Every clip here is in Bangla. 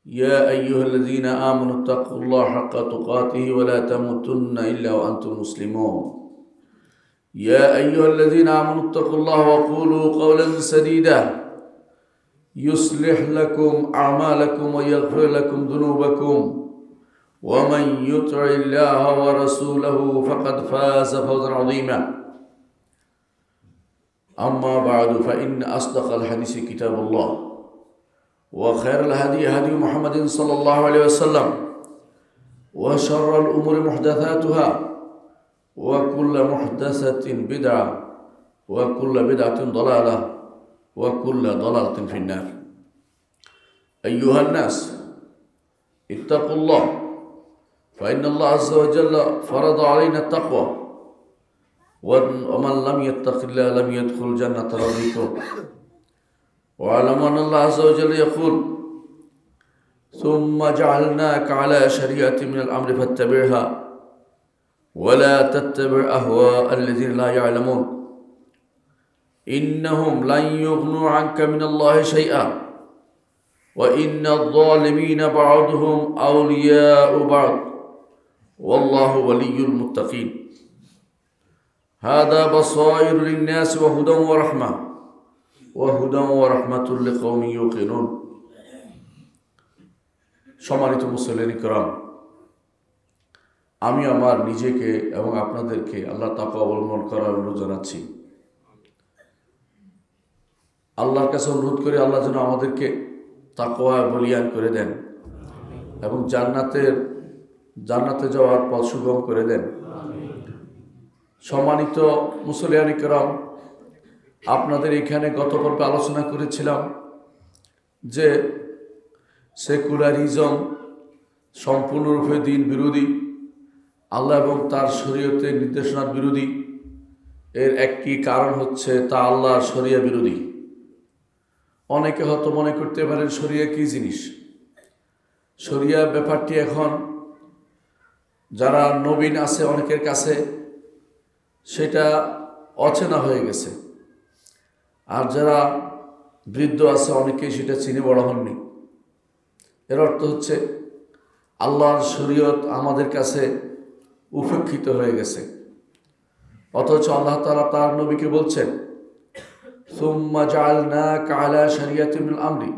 يا أيها الذين آمنوا اتقوا الله حق تقاته ولا تموتن إلا وأنتم مسلمون. يا أيها الذين آمنوا اتقوا الله وقولوا قولا سديدا يصلح لكم أعمالكم ويغفر لكم ذنوبكم ومن يطع الله ورسوله فقد فاز فوزا عظيما. أما بعد فإن أصدق الحديث كتاب الله وخير الهدي هدي محمد صلى الله عليه وسلم وشر الأمور محدثاتها وكل محدثة بدعة وكل بدعة ضلالة وكل ضلالة في النار. أيها الناس اتقوا الله فإن الله عز وجل فرض علينا التقوى ومن لم يتق الله لم يدخل جنة ربكم. واعلموا أن الله عز وجل يقول ثم جعلناك على شريعة من الأمر فاتبعها ولا تتبع أهواء الذين لا يعلمون إنهم لن يغنوا عنك من الله شيئا وإن الظالمين بعضهم أولياء بعض والله ولي المتقين. هذا بصائر للناس وهدى ورحمة লিকওম ইউকিনুন। সম্মানিত মুসলিম کرام, আমি আমার নিজেকে এবং আপনাদেরকে আল্লাহ তাকওয়া অবলম্বন করার অনুরোধ জানাচ্ছি। আল্লাহর কাছে অনুরোধ করে আল্লাহ যেন আমাদেরকে তাকওয়া বলিয়ান করে দেন এবং জান্নাতে যাওয়ার পথ সুগম করে দেন। সম্মানিত মুসলিম کرام, আপনাদের এখানে গত পর্বে আলোচনা করেছিলাম যে সেকুলারিজম সম্পূর্ণরূপে দিন বিরোধী, আল্লাহ এবং তার শরীয়তের নির্দেশনার বিরোধী। এর একটি কারণ হচ্ছে তা আল্লাহর শরিয়া বিরোধী। অনেকে হয়তো মনে করতে পারেন শরিয়া কী জিনিস। শরিয়া ব্যাপারটি এখন যারা নবীন আছে অনেকের কাছে সেটা অচেনা হয়ে গেছে, আর যারা বৃদ্ধ আছে অনেকেই সেটা চিনে বড় হননি। এর অর্থ হচ্ছে আল্লাহর শরীয়ত আমাদের কাছে উপেক্ষিত হয়ে গেছে, অথচ আল্লাহ তাআলা তার নবীকে বলছেন সুম্মা জাআলনাকা আলা শরিয়াতিন মিনাল আমরি,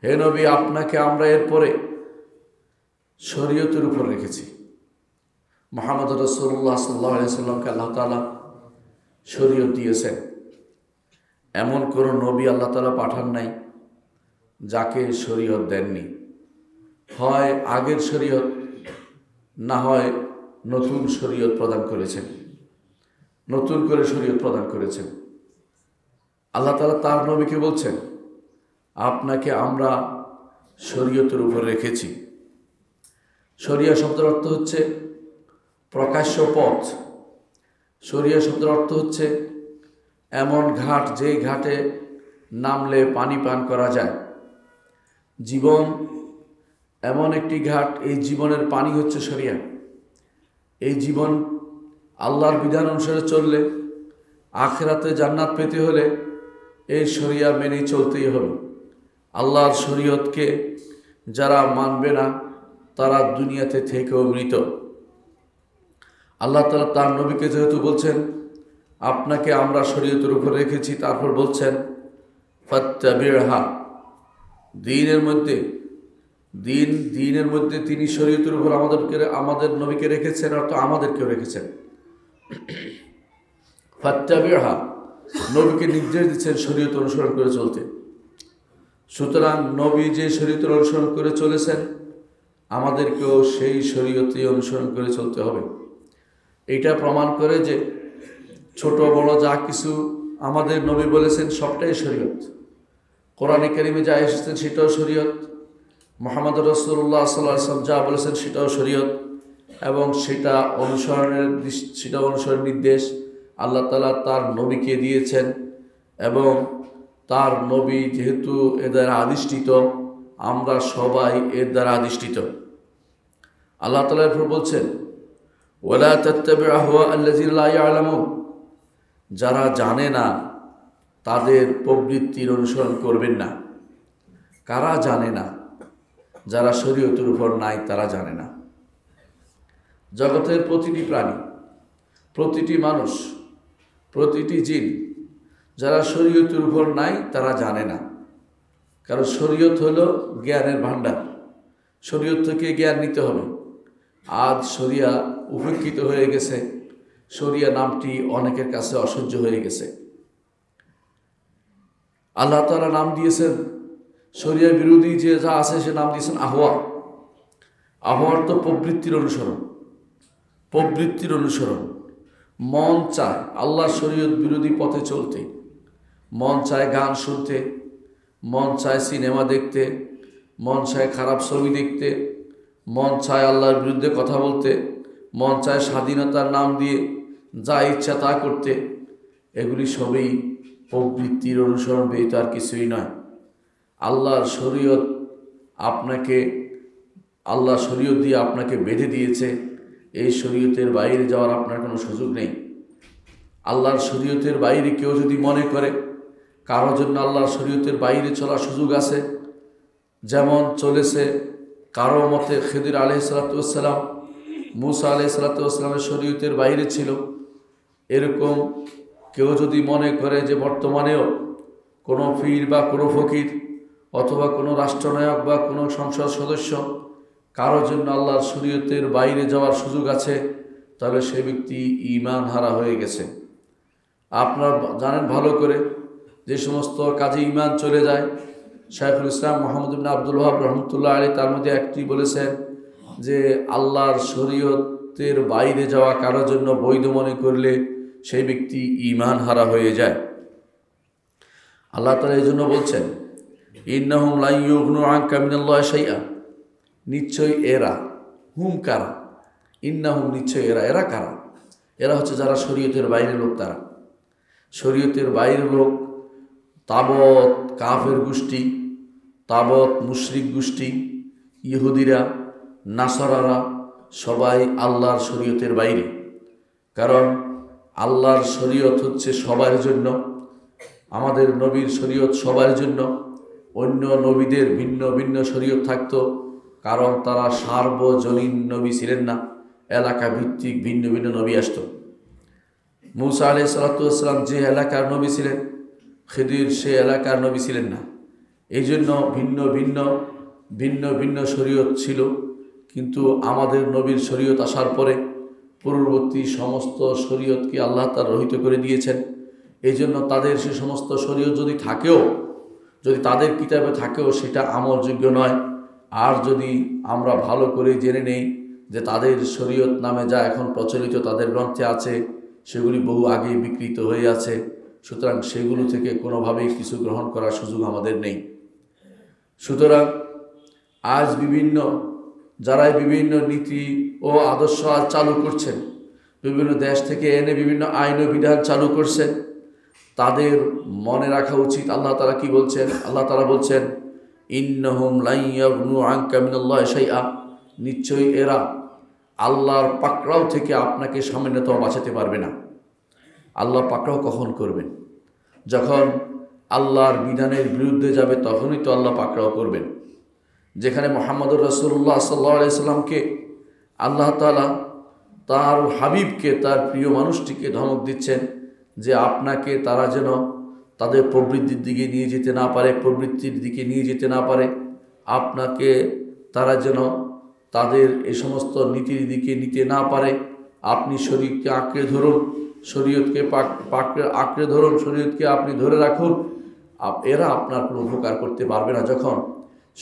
হে নবী আপনাকে আমরা এরপরে শরীয়তের উপর রেখেছি। মুহাম্মদ রাসূলুল্লাহ সাল্লাল্লাহু আলাইহি ওয়াসাল্লামকে আল্লাহ তাআলা শরীয়ত দিয়েছেন। এমন কোনো নবী আল্লাহ তাআলা পাঠান নাই যাকে শরীয়ত দেননি। হয় আগের শরীয়ত, না হয় নতুন শরীয়ত প্রদান করেছেন, নতুন করে শরীয়ত প্রদান করেছেন। আল্লাহ তাআলা তার নবীকে বলছেন আপনাকে আমরা শরীয়তের উপর রেখেছি। শরিয়া শব্দের অর্থ হচ্ছে প্রকাশ্য পথ। শরিয়া শব্দের অর্থ হচ্ছে এমন ঘাট যেই ঘাটে নামলে পানি পান করা যায়। জীবন এমন একটি ঘাট, এই জীবনের পানি হচ্ছে শরিয়া। এই জীবন আল্লাহর বিধান অনুসারে চললে আখিরাতে জান্নাত পেতে হলে এই শরিয়া মেনেই চলতেই হবে। আল্লাহর শরীয়তকে যারা মানবে না তারা দুনিয়াতে থেকেও মৃত। আল্লাহ তাআলা তার নবীকে যেহেতু বলছেন আপনাকে আমরা শরীয়তের উপর রেখেছি, তারপর বলছেন ফাত্তাবি'হা, দ্বীনের মধ্যে তিনি শরীয়তের উপর আমাদের নবীকে রেখেছেন, অর্থাৎ আমাদেরকেও রেখেছেন। ফাত্তাবি'হা, নবীকে নির্দেশ দিচ্ছেন শরীয়ত অনুসরণ করে চলতে। সুতরাং নবী যে শরীয়তের অনুসরণ করে চলেছেন আমাদেরকেও সেই শরীয়তে অনুসরণ করে চলতে হবে। এটা প্রমাণ করে যে ছোট বড় যা কিছু আমাদের নবী বলেছেন সবটাই শরীয়ত। কোরআনে কারিমে যা এসেছেন সেটাও শরীয়ত, মুহাম্মদ রাসূলুল্লাহ সাল্লাল্লাহু আলাইহি ওয়াসাল্লাম যা বলেছেন সেটাও শরীয়ত, এবং সেটা অনুসরণের নির্দেশ আল্লাহ তাআলা তার নবীকে দিয়েছেন। এবং তার নবী যেহেতু এর দ্বারা আদিষ্টিত, আমরা সবাই এর দ্বারা আদিষ্টিত। আল্লাহ তাআলা এরপর বলছেন ওয়ালা তাত্তাবি'ু আহওয়া আল্লাযিনা লা ইয়ালামুন, যারা জানে না তাদের প্রবৃত্তির অনুসরণ করবেন না। কারা জানে না? যারা শরীয়তের উপর নাই তারা জানে না। জগতের প্রতিটি প্রাণী, প্রতিটি মানুষ, প্রতিটি জিন যারা শরীয়তের উপর নাই তারা জানে না। কারণ শরীয়ত হলো জ্ঞানের ভাণ্ডার, শরীয়ত থেকে জ্ঞান নিতে হবে। আজ শরিয়া উপেক্ষিত হয়ে গেছে, শরিয়া নামটি অনেকের কাছে অসহ্য হয়ে গেছে। আল্লাহ তাআলা নাম দিয়েছেন শরিয়া বিরোধী যে যা আছে সে নাম দিয়েছেন আহওয়া। আহওয়ার তো প্রবৃত্তির অনুসরণ, প্রবৃত্তির অনুসরণ। মন চায় আল্লাহ শরীয়ত বিরোধী পথে চলতে, মন চায় গান শুনতে, মন চায় সিনেমা দেখতে, মন চায় খারাপ ছবি দেখতে, মন চায় আল্লাহর বিরুদ্ধে কথা বলতে, মন চায় স্বাধীনতার নাম দিয়ে যা ইচ্ছা তা করতে। এগুলি সবই প্রবৃত্তির অনুসরণ ব্যতীত আর কিছুই নয়। আল্লাহর শরীয়ত আপনাকে, আল্লাহ শরীয়ত দিয়ে আপনাকে বেঁধে দিয়েছে, এই শরীয়তের বাইরে যাওয়ার আপনার কোনো সুযোগ নেই। আল্লাহর শরীয়তের বাইরে কেউ যদি মনে করে কারোর জন্য আল্লাহর শরীয়তের বাইরে চলার সুযোগ আছে, যেমন চলেছে কারো মতে খিদির আলাইহিসসালাম মুসা আলাইহিসসালামের শরীয়তের বাইরে ছিল, এরকম কেউ যদি মনে করে যে বর্তমানেও কোনো পীর বা কোনো ফকির অথবা কোনো রাষ্ট্রনায়ক বা কোনো সংসদ সদস্য কারোর জন্য আল্লাহর শরীয়তের বাইরে যাওয়ার সুযোগ আছে, তাহলে সে ব্যক্তি ঈমান হারা হয়ে গেছে। আপনারা জানেন ভালো করে যে সমস্ত কাজে ঈমান চলে যায়, শাইখুল ইসলাম মুহাম্মদ ইবনে আব্দুল ওয়াহাব রহমতুল্লাহ আলাইহি তার মধ্যে একটি বলেছেন যে আল্লাহর শরীয়তের বাইরে যাওয়া কারোর জন্য বৈধ মনে করলে সেই ব্যক্তি ঈমান হারা হয়ে যায়। আল্লাহ তাআলা এই জন্য বলছেন ইন্নাহুম লা ইউগনু আনকা মিনাল্লাহি শাইআ, নিশ্চয়ই এরা, হুম কারা, ইন্নাহুম নিশ্চয় এরা, এরা কারা? এরা হচ্ছে যারা শরীয়তের বাইরের লোক। তারা শরীয়তের বাইরের লোক, তাবত কাফের গোষ্ঠী, তাবত মুশরিক গোষ্ঠী, ইহুদিরা, নাসারারা সবাই আল্লাহর শরীয়তের বাইরে। কারণ আল্লাহর শরীয়ত হচ্ছে সবার জন্য, আমাদের নবীর শরীয়ত সবার জন্য। অন্য নবীদের ভিন্ন ভিন্ন শরীয়ত থাকতো, কারণ তারা সার্বজনীন নবী ছিলেন না, এলাকা ভিত্তিক ভিন্ন ভিন্ন নবী আসত। মুসা আলাইহিসসালাম যে এলাকার নবী ছিলেন, খিদির সে এলাকার নবী ছিলেন না। এই জন্য ভিন্ন ভিন্ন ভিন্ন ভিন্ন শরীয়ত ছিল। কিন্তু আমাদের নবীর শরীয়ত আসার পরে পূর্ববর্তী সমস্ত শরীয়তকে আল্লাহ তাআলা রহিত করে দিয়েছেন। এই জন্য তাদের সে সমস্ত শরীয়ত যদি থাকেও, যদি তাদের কিতাবে থাকেও, সেটা আমলযোগ্য নয়। আর যদি আমরা ভালো করে জেনে নেই যে তাদের শরীয়ত নামে যা এখন প্রচলিত তাদের গ্রন্থে আছে, সেগুলি বহু আগেই বিকৃত হয়ে আছে, সুতরাং সেগুলো থেকে কোনোভাবেই কিছু গ্রহণ করার সুযোগ আমাদের নেই। সুতরাং আজ যারাই বিভিন্ন নীতি ও আদর্শ আজ চালু করছেন, বিভিন্ন দেশ থেকে এনে বিভিন্ন আইন ও বিধান চালু করছেন, তাদের মনে রাখা উচিত আল্লাহ তাআলা কি বলছেন। আল্লাহ তাআলা বলছেন ইন্নাহুম লা ইয়াগনু আনকা মিনাল্লাহি শাইআ, নিশ্চয়ই এরা আল্লাহর পাকড়াও থেকে আপনাকে সামান্যতম বাঁচাতে পারবে না। আল্লাহ পাকড়াও কখন করবেন? যখন আল্লাহর বিধানের বিরুদ্ধে যাবে তখনই তো আল্লাহ পাকড়াও করবেন। যেখানে মুহাম্মদুর রাসূলুল্লাহ সাল্লাল্লাহু আলাইহি সাল্লামকে আল্লাহ তাআলা তার হাবিবকে, তার প্রিয় মানুষটিকে ধমক দিচ্ছেন যে আপনাকে তারা যেন তাদের প্রবৃত্তির দিকে নিয়ে যেতে না পারে, প্রবৃত্তির দিকে নিয়ে যেতে না পারে, আপনাকে তারা যেন তাদের এই সমস্ত নীতির দিকে নিতে না পারে। আপনি শরীয়তকে আঁকড়ে ধরুন, শরীয়তকে আঁকড়ে ধরুন, শরীয়তকে আপনি ধরে রাখুন। এরা আপনার কোনো উপকার করতে পারবে না। যখন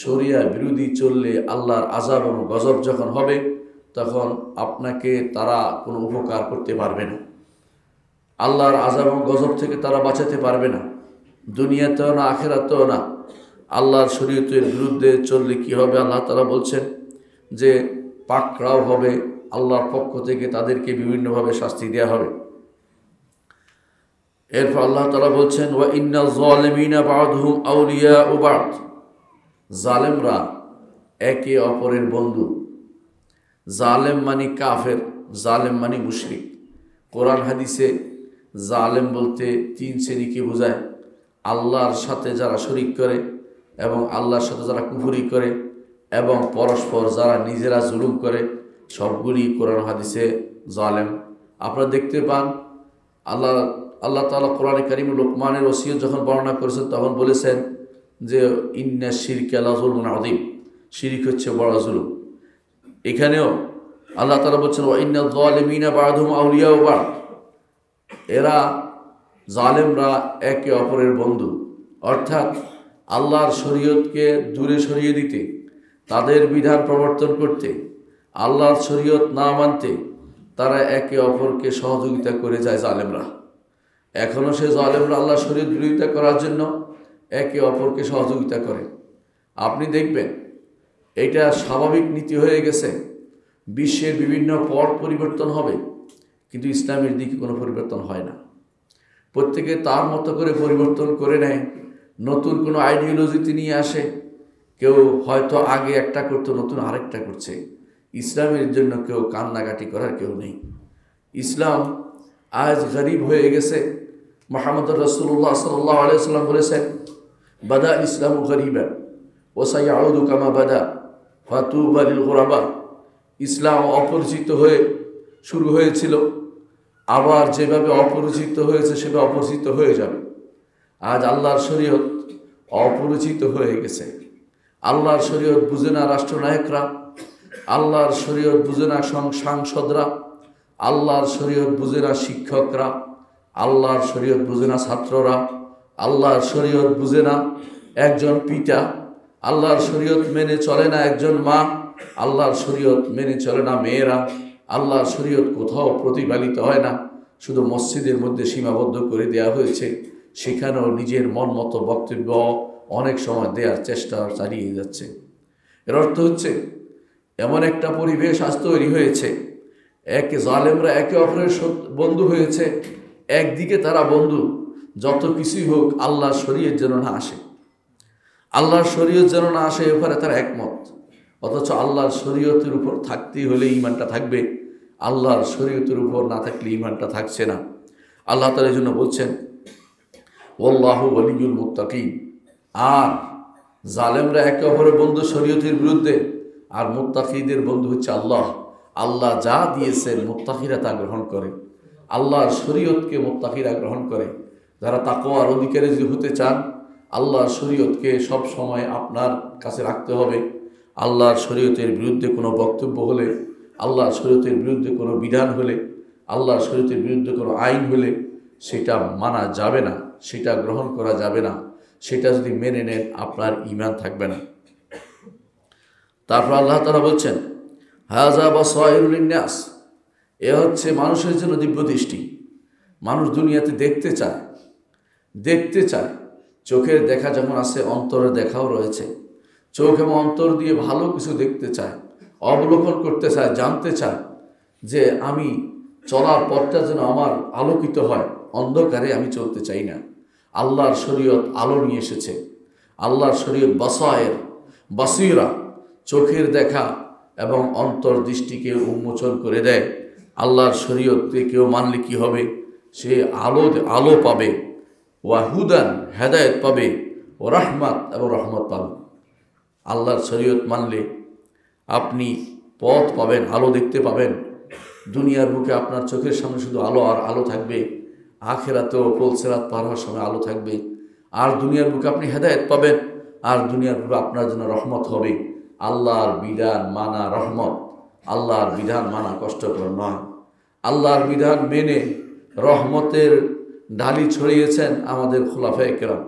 শরিয়া বিরোধী চললে আল্লাহর আযাব এবং গজব যখন হবে, তখন আপনাকে তারা কোনো উপকার করতে পারবে না। আল্লাহর আযাব এবং গজব থেকে তারা বাঁচাতে পারবে না, দুনিয়াতেও না আখিরাতেও না। আল্লাহর শরীয়তের বিরুদ্ধে চললে কি হবে? আল্লাহ তাআলা বলছেন যে পাকড়াও হবে, আল্লাহর পক্ষ থেকে তাদেরকে বিভিন্নভাবে শাস্তি দেওয়া হবে। এরপর আল্লাহ তাআলা বলছেন ওয়া ইন্নাল যালিমিনা বা'দুহুম আউলিয়াউ বা'দ, জালেমরা একে অপরের বন্ধু। জালেম মানে কাফের, জালেম মানে মুশরিক। কোরআন হাদিসে জালেম বলতে তিন শ্রেণীকে বোঝায়। আল্লাহর সাথে যারা শরীক করে এবং আল্লাহর সাথে যারা কুফরি করে এবং পরস্পর যারা নিজেরা জুলুম করে, সবগুলি কোরআন হাদিসে জালেম। আপনারা দেখতে পান আল্লাহ তাআলা কোরআনে কারীমে লোকমানের ওসিয়ত যখন বর্ণনা করেছেন তখন বলেছেন যে ইন্না শিরকা লাযুলমুন আযীম, শিরক হচ্ছে বড় জুলুম। এখানেও আল্লাহ তাআলা বলছেন ওয়া ইন্নায যালিমিনা বা'দুহুম আউলিয়াউ বা'দ, এরা জালেমরা একে অপরের বন্ধু। অর্থাৎ আল্লাহর শরীয়তকে দূরে সরিয়ে দিতে, তাদের বিধান প্রবর্তন করতে, আল্লাহর শরীয়ত না মানতে তারা একে অপরকে সহযোগিতা করে যায় জালেমরা। এখনও সে জালেমরা আল্লাহর শরীয়ত বিরোধিতা করার জন্য একে অপরকে সহযোগিতা করে। আপনি দেখবেন এটা স্বাভাবিক নীতি হয়ে গেছে। বিশ্বের বিভিন্ন পট পরিবর্তন হবে, কিন্তু ইসলামের দিকে কোনো পরিবর্তন হয় না। প্রত্যেকে তার মতো করে পরিবর্তন করে নেয়, নতুন কোনো আইডিওলজিতে নিয়ে আসে। কেউ হয়তো আগে একটা করতো, নতুন আরেকটা করছে। ইসলামের জন্য কেউ কান্নাকাটি করার কেউ নেই। ইসলাম আজ গরিব হয়ে গেছে। মুহাম্মদ রাসূলুল্লাহ সাল্লাল্লাহু আলাইহি ওয়াসাল্লাম বলেছেন বাদা ইসলামু গরিবান ওয়া সায়াউদু কামা বাদা ফাতুবা লিল গুরাবা। ইসলাম অপরিচিত হয়ে শুরু হয়েছিল, আবার যেভাবে অপরিচিত হয়েছে সেভাবে অপরিচিত হয়ে যাবে। আজ আল্লাহর শরীয়ত অপরিচিত হয়ে গেছে। আল্লাহর শরীয়ত বুঝে না রাষ্ট্রনায়করা, আল্লাহর শরীয়ত বুঝে না সাংসদরা, আল্লাহর শরীয়ত বুঝে না শিক্ষকরা, আল্লাহর শরীয়ত বুঝে না ছাত্ররা, আল্লাহর শরীয়ত বুঝে না একজন পিতা, আল্লাহর শরীয়ত মেনে চলে না একজন মা, আল্লাহর শরীয়ত মেনে চলে না মেয়েরা, আল্লাহর শরীয়ত কোথাও প্রতিপালিত হয় না, শুধু মসজিদের মধ্যে সীমাবদ্ধ করে দেওয়া হয়েছে। সেখানেও নিজের মন মতো বক্তব্য অনেক সময় দেওয়ার চেষ্টা চালিয়ে যাচ্ছে। এর অর্থ হচ্ছে এমন একটা পরিবেশ আজ তৈরি হয়েছে, জালেমরা একে অপরের বন্ধু হয়েছে। একদিকে তারা বন্ধু, যত কিছুই হোক আল্লাহর শরীয়ত যেন না আসে, আল্লাহর শরীয়ত যেন না আসে, এবারে তারা একমত। অথচ আল্লাহর শরীয়তের উপর থাকতেই হলে ঈমানটা থাকবে, আল্লাহর শরীয়তের উপর না থাকলে ঈমানটা থাকছে না। আল্লাহ তাআলা এই জন্য বলছেন ওয়াল্লাহু ওয়ালিয়ুল মুত্তাকিন। আর জালেমরা একে অপরের বন্ধু শরীয়তের বিরুদ্ধে, আর মুত্তাকিদের বন্ধু হচ্ছে আল্লাহ। আল্লাহ যা দিয়েছেন মুত্তাকিরা তা গ্রহণ করে, আল্লাহর শরীয়তকে মুত্তাকিরা গ্রহণ করে। যারা তাকওয়ার অধিকারী যদি হতে চান, আল্লাহর শরীয়তকে সব সময় আপনার কাছে রাখতে হবে। আল্লাহর শরীয়তের বিরুদ্ধে কোনো বক্তব্য হলে, আল্লাহর শরীয়তের বিরুদ্ধে কোনো বিধান হলে, আল্লাহর শরীয়তের বিরুদ্ধে কোনো আইন হলে সেটা মানা যাবে না, সেটা গ্রহণ করা যাবে না। সেটা যদি মেনে নেন আপনার ঈমান থাকবে না। তারপর আল্লাহ তাআলা বলছেন হাযা বাসায়রুল লিন্নাস, এ হচ্ছে মানুষের জন্য দিব্য দৃষ্টি। মানুষ দুনিয়াতে দেখতে চায়। চোখের দেখা যেমন আছে, অন্তরের দেখাও রয়েছে। চোখ এবং অন্তর দিয়ে ভালো কিছু দেখতে চায়, অবলোকন করতে চায়, জানতে চায় যে আমি চলার পথটা যেন আমার আলোকিত হয়, অন্ধকারে আমি চলতে চাই না। আল্লাহর শরীয়ত আলো নিয়ে এসেছে। আল্লাহর শরীয়ত বাসীরা, চোখের দেখা এবং অন্তর্দৃষ্টিকে উন্মোচন করে দেয়। আল্লাহর শরীয়তকে কেউ মানলে কি হবে? সে আলো পাবে, ওয়াহুদান হেদায়েত পাবে, ও রাহমাত এবং রহমত পাবে। আল্লাহর শরীয়ত মানলে আপনি পথ পাবেন, আলো দেখতে পাবেন। দুনিয়ার বুকে আপনার চোখের সামনে শুধু আলো আর আলো থাকবে, আখিরাতেও পুলসিরাত পার হওয়ার সময় আলো থাকবে। আর দুনিয়ার বুকে আপনি হেদায়েত পাবেন, আর দুনিয়ার বুকে আপনার জন্য রহমত হবে। আল্লাহর বিধান মানা রহমত, আল্লাহর বিধান মানা কষ্টকর নয়। আল্লাহর বিধান মেনে রহমতের ঢালি ছড়িয়েছেন আমাদের খুলাফায়ে কেরাম।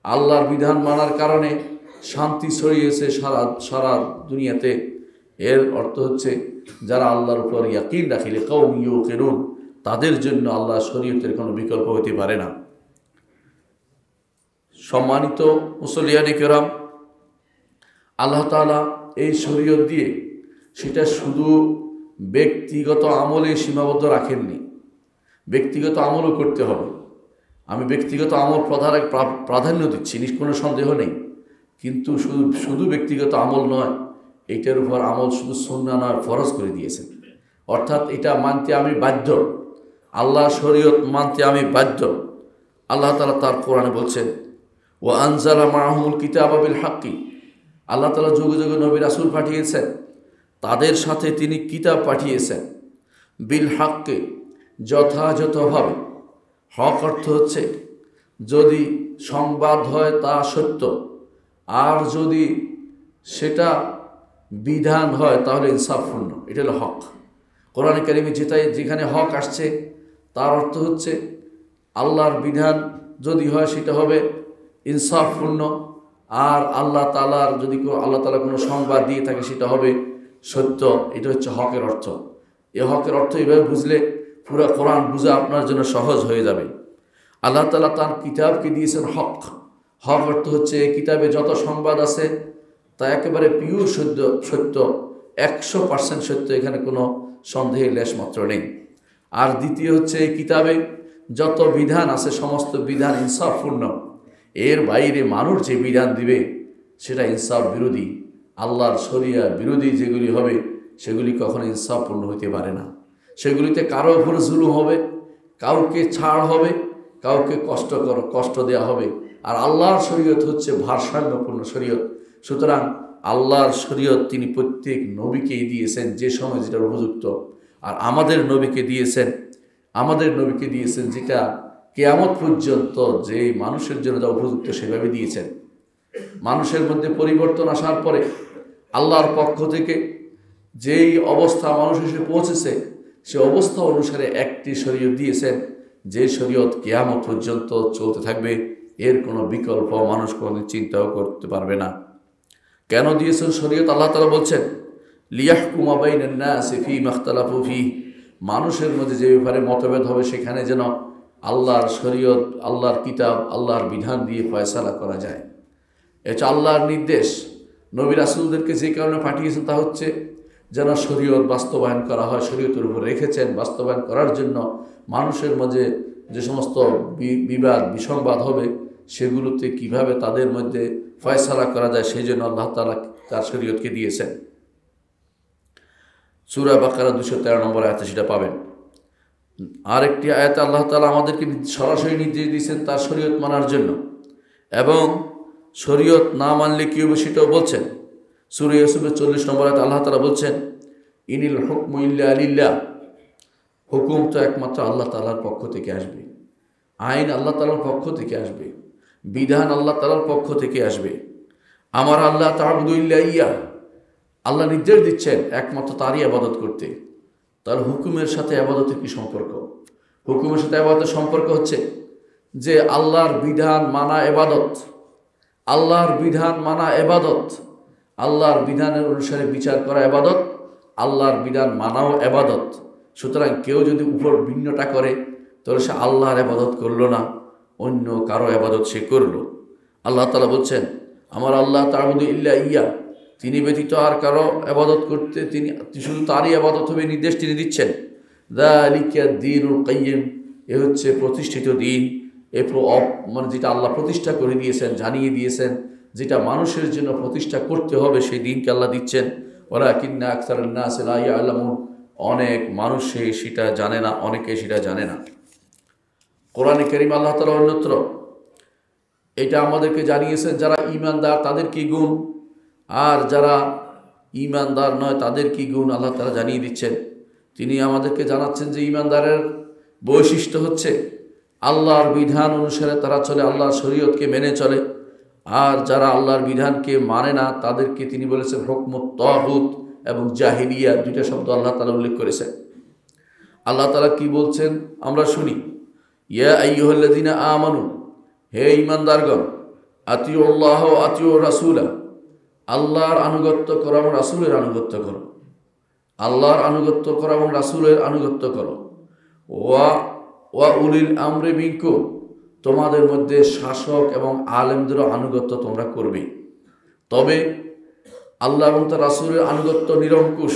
আল্লাহর বিধান মানার কারণে শান্তি ছড়িয়েছে সারা দুনিয়াতে। এর অর্থ হচ্ছে যারা আল্লাহর উপর ইয়াকিন রাখিলে কওম ইউকিনুন, তাদের জন্য আল্লাহর শরীয়তের কোনো বিকল্প হতে পারে না। সম্মানিত মুসল্লিয়ানে কেরাম, আল্লাহ তাআলা এই শরীয়ত দিয়ে সেটা শুধু ব্যক্তিগত আমলে সীমাবদ্ধ রাখেননি, ব্যক্তিগত আমলও করতে হবে। আমি ব্যক্তিগত আমল প্রাধান্য দিচ্ছি, কোনো সন্দেহ নেই। কিন্তু শুধু ব্যক্তিগত আমল নয়, এইটার উপর আমল শুধু সুন্নাহ নয়, ফরজ করে দিয়েছেন। অর্থাৎ এটা মানতে আমি বাধ্য, আল্লাহ শরীয়ত মানতে আমি বাধ্য। আল্লাহ তাআলা তার কোরআনে বলছেন ওয়া আনজালা মাআহুমুল কিতাবা বিল হাক্কি, আল্লাহ তাআলা যুগে যুগে নবী রাসূল পাঠিয়েছেন, তাদের সাথে তিনি কিতাব পাঠিয়েছেন। বিল হাক্কি, যথাযথভাবে। হক অর্থ হচ্ছে যদি সংবাদ হয় তা সত্য, আর যদি সেটা বিধান হয় তাহলে ইনসাফপূর্ণ, এটা হলো হক। কোরআনে কারিমে যেখানে হক আসছে তার অর্থ হচ্ছে আল্লাহর বিধান যদি হয় সেটা হবে ইনসাফপূর্ণ, আর আল্লাহ তাআলার যদি আল্লাহ তাআলা কোনো সংবাদ দিয়ে থাকে সেটা হবে সত্য। এটা হচ্ছে হকের অর্থ। এই হকের অর্থ এইভাবে বুঝলে পুরো কোরআন বোঝা আপনার জন্য সহজ হয়ে যাবে। আল্লাহ তাআলা তার কিতাবকে দিয়েছেন হক। হক অর্থ হচ্ছে এই কিতাবে যত সংবাদ আছে তা একেবারে পিওর সত্য, 100% সত্য, এখানে কোনো সন্দেহের লেশমাত্র নেই। আর দ্বিতীয় হচ্ছে এই কিতাবে যত বিধান আছে সমস্ত বিধান ইনসাফপূর্ণ। এর বাইরে মানুষ যে বিধান দিবে সেটা ইনসাফ বিরোধী, আল্লাহর শরিয়া বিরোধী যেগুলি হবে সেগুলি কখনো ইনসাফপূর্ণ হইতে পারে না। সেগুলিতে কারো উপর জুলুম হবে, কাউকে ছাড় হবে, কাউকে কষ্ট দেওয়া হবে। আর আল্লাহর শরীয়ত হচ্ছে ভারসাম্যপূর্ণ শরীয়ত। সুতরাং আল্লাহর শরীয়ত তিনি প্রত্যেক নবীকেই দিয়েছেন যে সময় যেটা উপযুক্ত, আর আমাদের নবীকে দিয়েছেন যেটা কিয়ামত পর্যন্ত যে মানুষের জন্য যা উপযুক্ত সেভাবে দিয়েছেন। মানুষের মধ্যে পরিবর্তন আসার পরে আল্লাহর পক্ষ থেকে যেই অবস্থা মানুষ এসে পৌঁছেছে সে অবস্থা অনুসারে একটি শরীয়ত দিয়েছেন, যে শরীয়ত কিয়ামত পর্যন্ত চলতে থাকবে। এর কোনো বিকল্প মানুষ কোনোদিন চিন্তাও করতে পারবে না। কেন দিয়েছেন শরীয়ত? আল্লাহ তাআলা বলছেন লিয়াহকুমা বাইনান নাসি ফীমা ইখতালাফু ফীহি, মানুষের মধ্যে যে ব্যাপারে মতভেদ হবে সেখানে যেন আল্লাহর শরীয়ত, আল্লাহর কিতাব, আল্লাহর বিধান দিয়ে ফয়সালা করা যায়। এটা আল্লাহর নির্দেশ। নবী রাসূলদেরকে যে কারণে পাঠিয়েছেন তা হচ্ছে যেন শরীয়ত বাস্তবায়ন করা হয়, শরীয়তের উপর রেখেছেন বাস্তবায়ন করার জন্য। মানুষের মাঝে যে সমস্ত বিবাদ বিসংবাদ হবে সেগুলোতে কিভাবে তাদের মধ্যে ফয়সালা করা যায় সেই জন্য আল্লাহ তাআলা তার শরীয়তকে দিয়েছেন। সূরা বাকারা 213 নম্বর আয়াতে সেটা পাবেন। আরেকটি আয়াতে আল্লাহ তাআলা আমাদেরকে সরাসরি নির্দেশ দিয়েছেন তার শরীয়ত মানার জন্য, এবং শরীয়ত না মানলে কী হবে সেটাও বলছেন। সূরা ইউসুফের 40 নম্বর আয়াতে আল্লাহ তাআলা বলছেন ইনিল হুকমু ইল্লা লিল্লাহ, হুকুম তো একমাত্র আল্লাহ তাআলার পক্ষ থেকে আসবে, আইন আল্লাহ তাআলার পক্ষ থেকে আসবে, বিধান আল্লাহ তাআলার পক্ষ থেকে আসবে। আমার আল্লাহ তা'বুদু ইল্লা ইয়্যা, আল্লাহ নির্দেশ দিচ্ছেন একমাত্র তারই ইবাদত করতে। তার হুকুমের সাথে ইবাদতের কি সম্পর্ক? হুকুমের সাথে ইবাদতের সম্পর্ক হচ্ছে যে আল্লাহর বিধান মানা ইবাদত, আল্লাহর বিধান মানা ইবাদত, আল্লাহর বিধানের অনুসারে বিচার করা ইবাদত, আল্লাহর বিধান মানাও ইবাদত। সুতরাং কেউ যদি উপর ভিন্নটা করে তাহলে সে আল্লাহর ইবাদত করলো না, অন্য কারো ইবাদত সে করলো। আল্লাহ তাআলা বলছেন আমার আল্লাহ তা'বুদু ইল্লা ইয়্যা, তিনি ব্যতীত আর কারো ইবাদত করতে তিনি শুধু তারই ইবাদত হবে নির্দেশ তিনি দিচ্ছেন। যালিকা দ্বীনুল কাইয়্যিম, এ হচ্ছে প্রতিষ্ঠিত দিন। মানে যেটা আল্লাহ প্রতিষ্ঠা করে দিয়েছেন, জানিয়ে দিয়েছেন, যেটা মানুষের জন্য প্রতিষ্ঠা করতে হবে সেই দিনকে আল্লাহ দিচ্ছেন। ওয়ালাকিন্না আকসারান নাসি লা ইয়ালামুন, অনেক মানুষ সেটা জানে না, অনেকে সেটা জানে না। কোরআনে কারীম আল্লাহ তাআলা অন্যত্র এটা আমাদেরকে জানিয়েছেন যারা ঈমানদার তাদের কি গুণ, আর যারা ঈমানদার নয় তাদের কি গুণ আল্লাহ তাআলা জানিয়ে দিচ্ছেন। তিনি আমাদেরকে জানাচ্ছেন যে ঈমানদারের বৈশিষ্ট্য হচ্ছে আল্লাহর বিধান অনুসারে তারা চলে, আল্লাহর শরীয়তকে মেনে চলে। আর যারা আল্লাহর বিধানকে মানে না তাদেরকে তিনি বলেছেন হুকমুত তাগুত এবং জাহিলিয়া, দুইটা শব্দ আল্লাহ তাআলা উল্লেখ করেছেন। আল্লাহ তাআলা কি বলছেন আমরা শুনি, ইয়া আইয়ুহাল্লাযীনা আমানু, হে ঈমানদারগণ, আতিউল্লাহ ওয়া আতিউর রাসূলা, আল্লাহর আনুগত্য করো এবং রাসূলের আনুগত্য করো, আল্লাহর আনুগত্য করো এবং রাসূলের আনুগত্য করো। ওয়া উলিল আমরি মিনকুম, তোমাদের মধ্যে শাসক এবং আলেমদেরও আনুগত্য তোমরা করবে। তবে আল্লাহ এবং তার রাসূলের আনুগত্য নিরঙ্কুশ,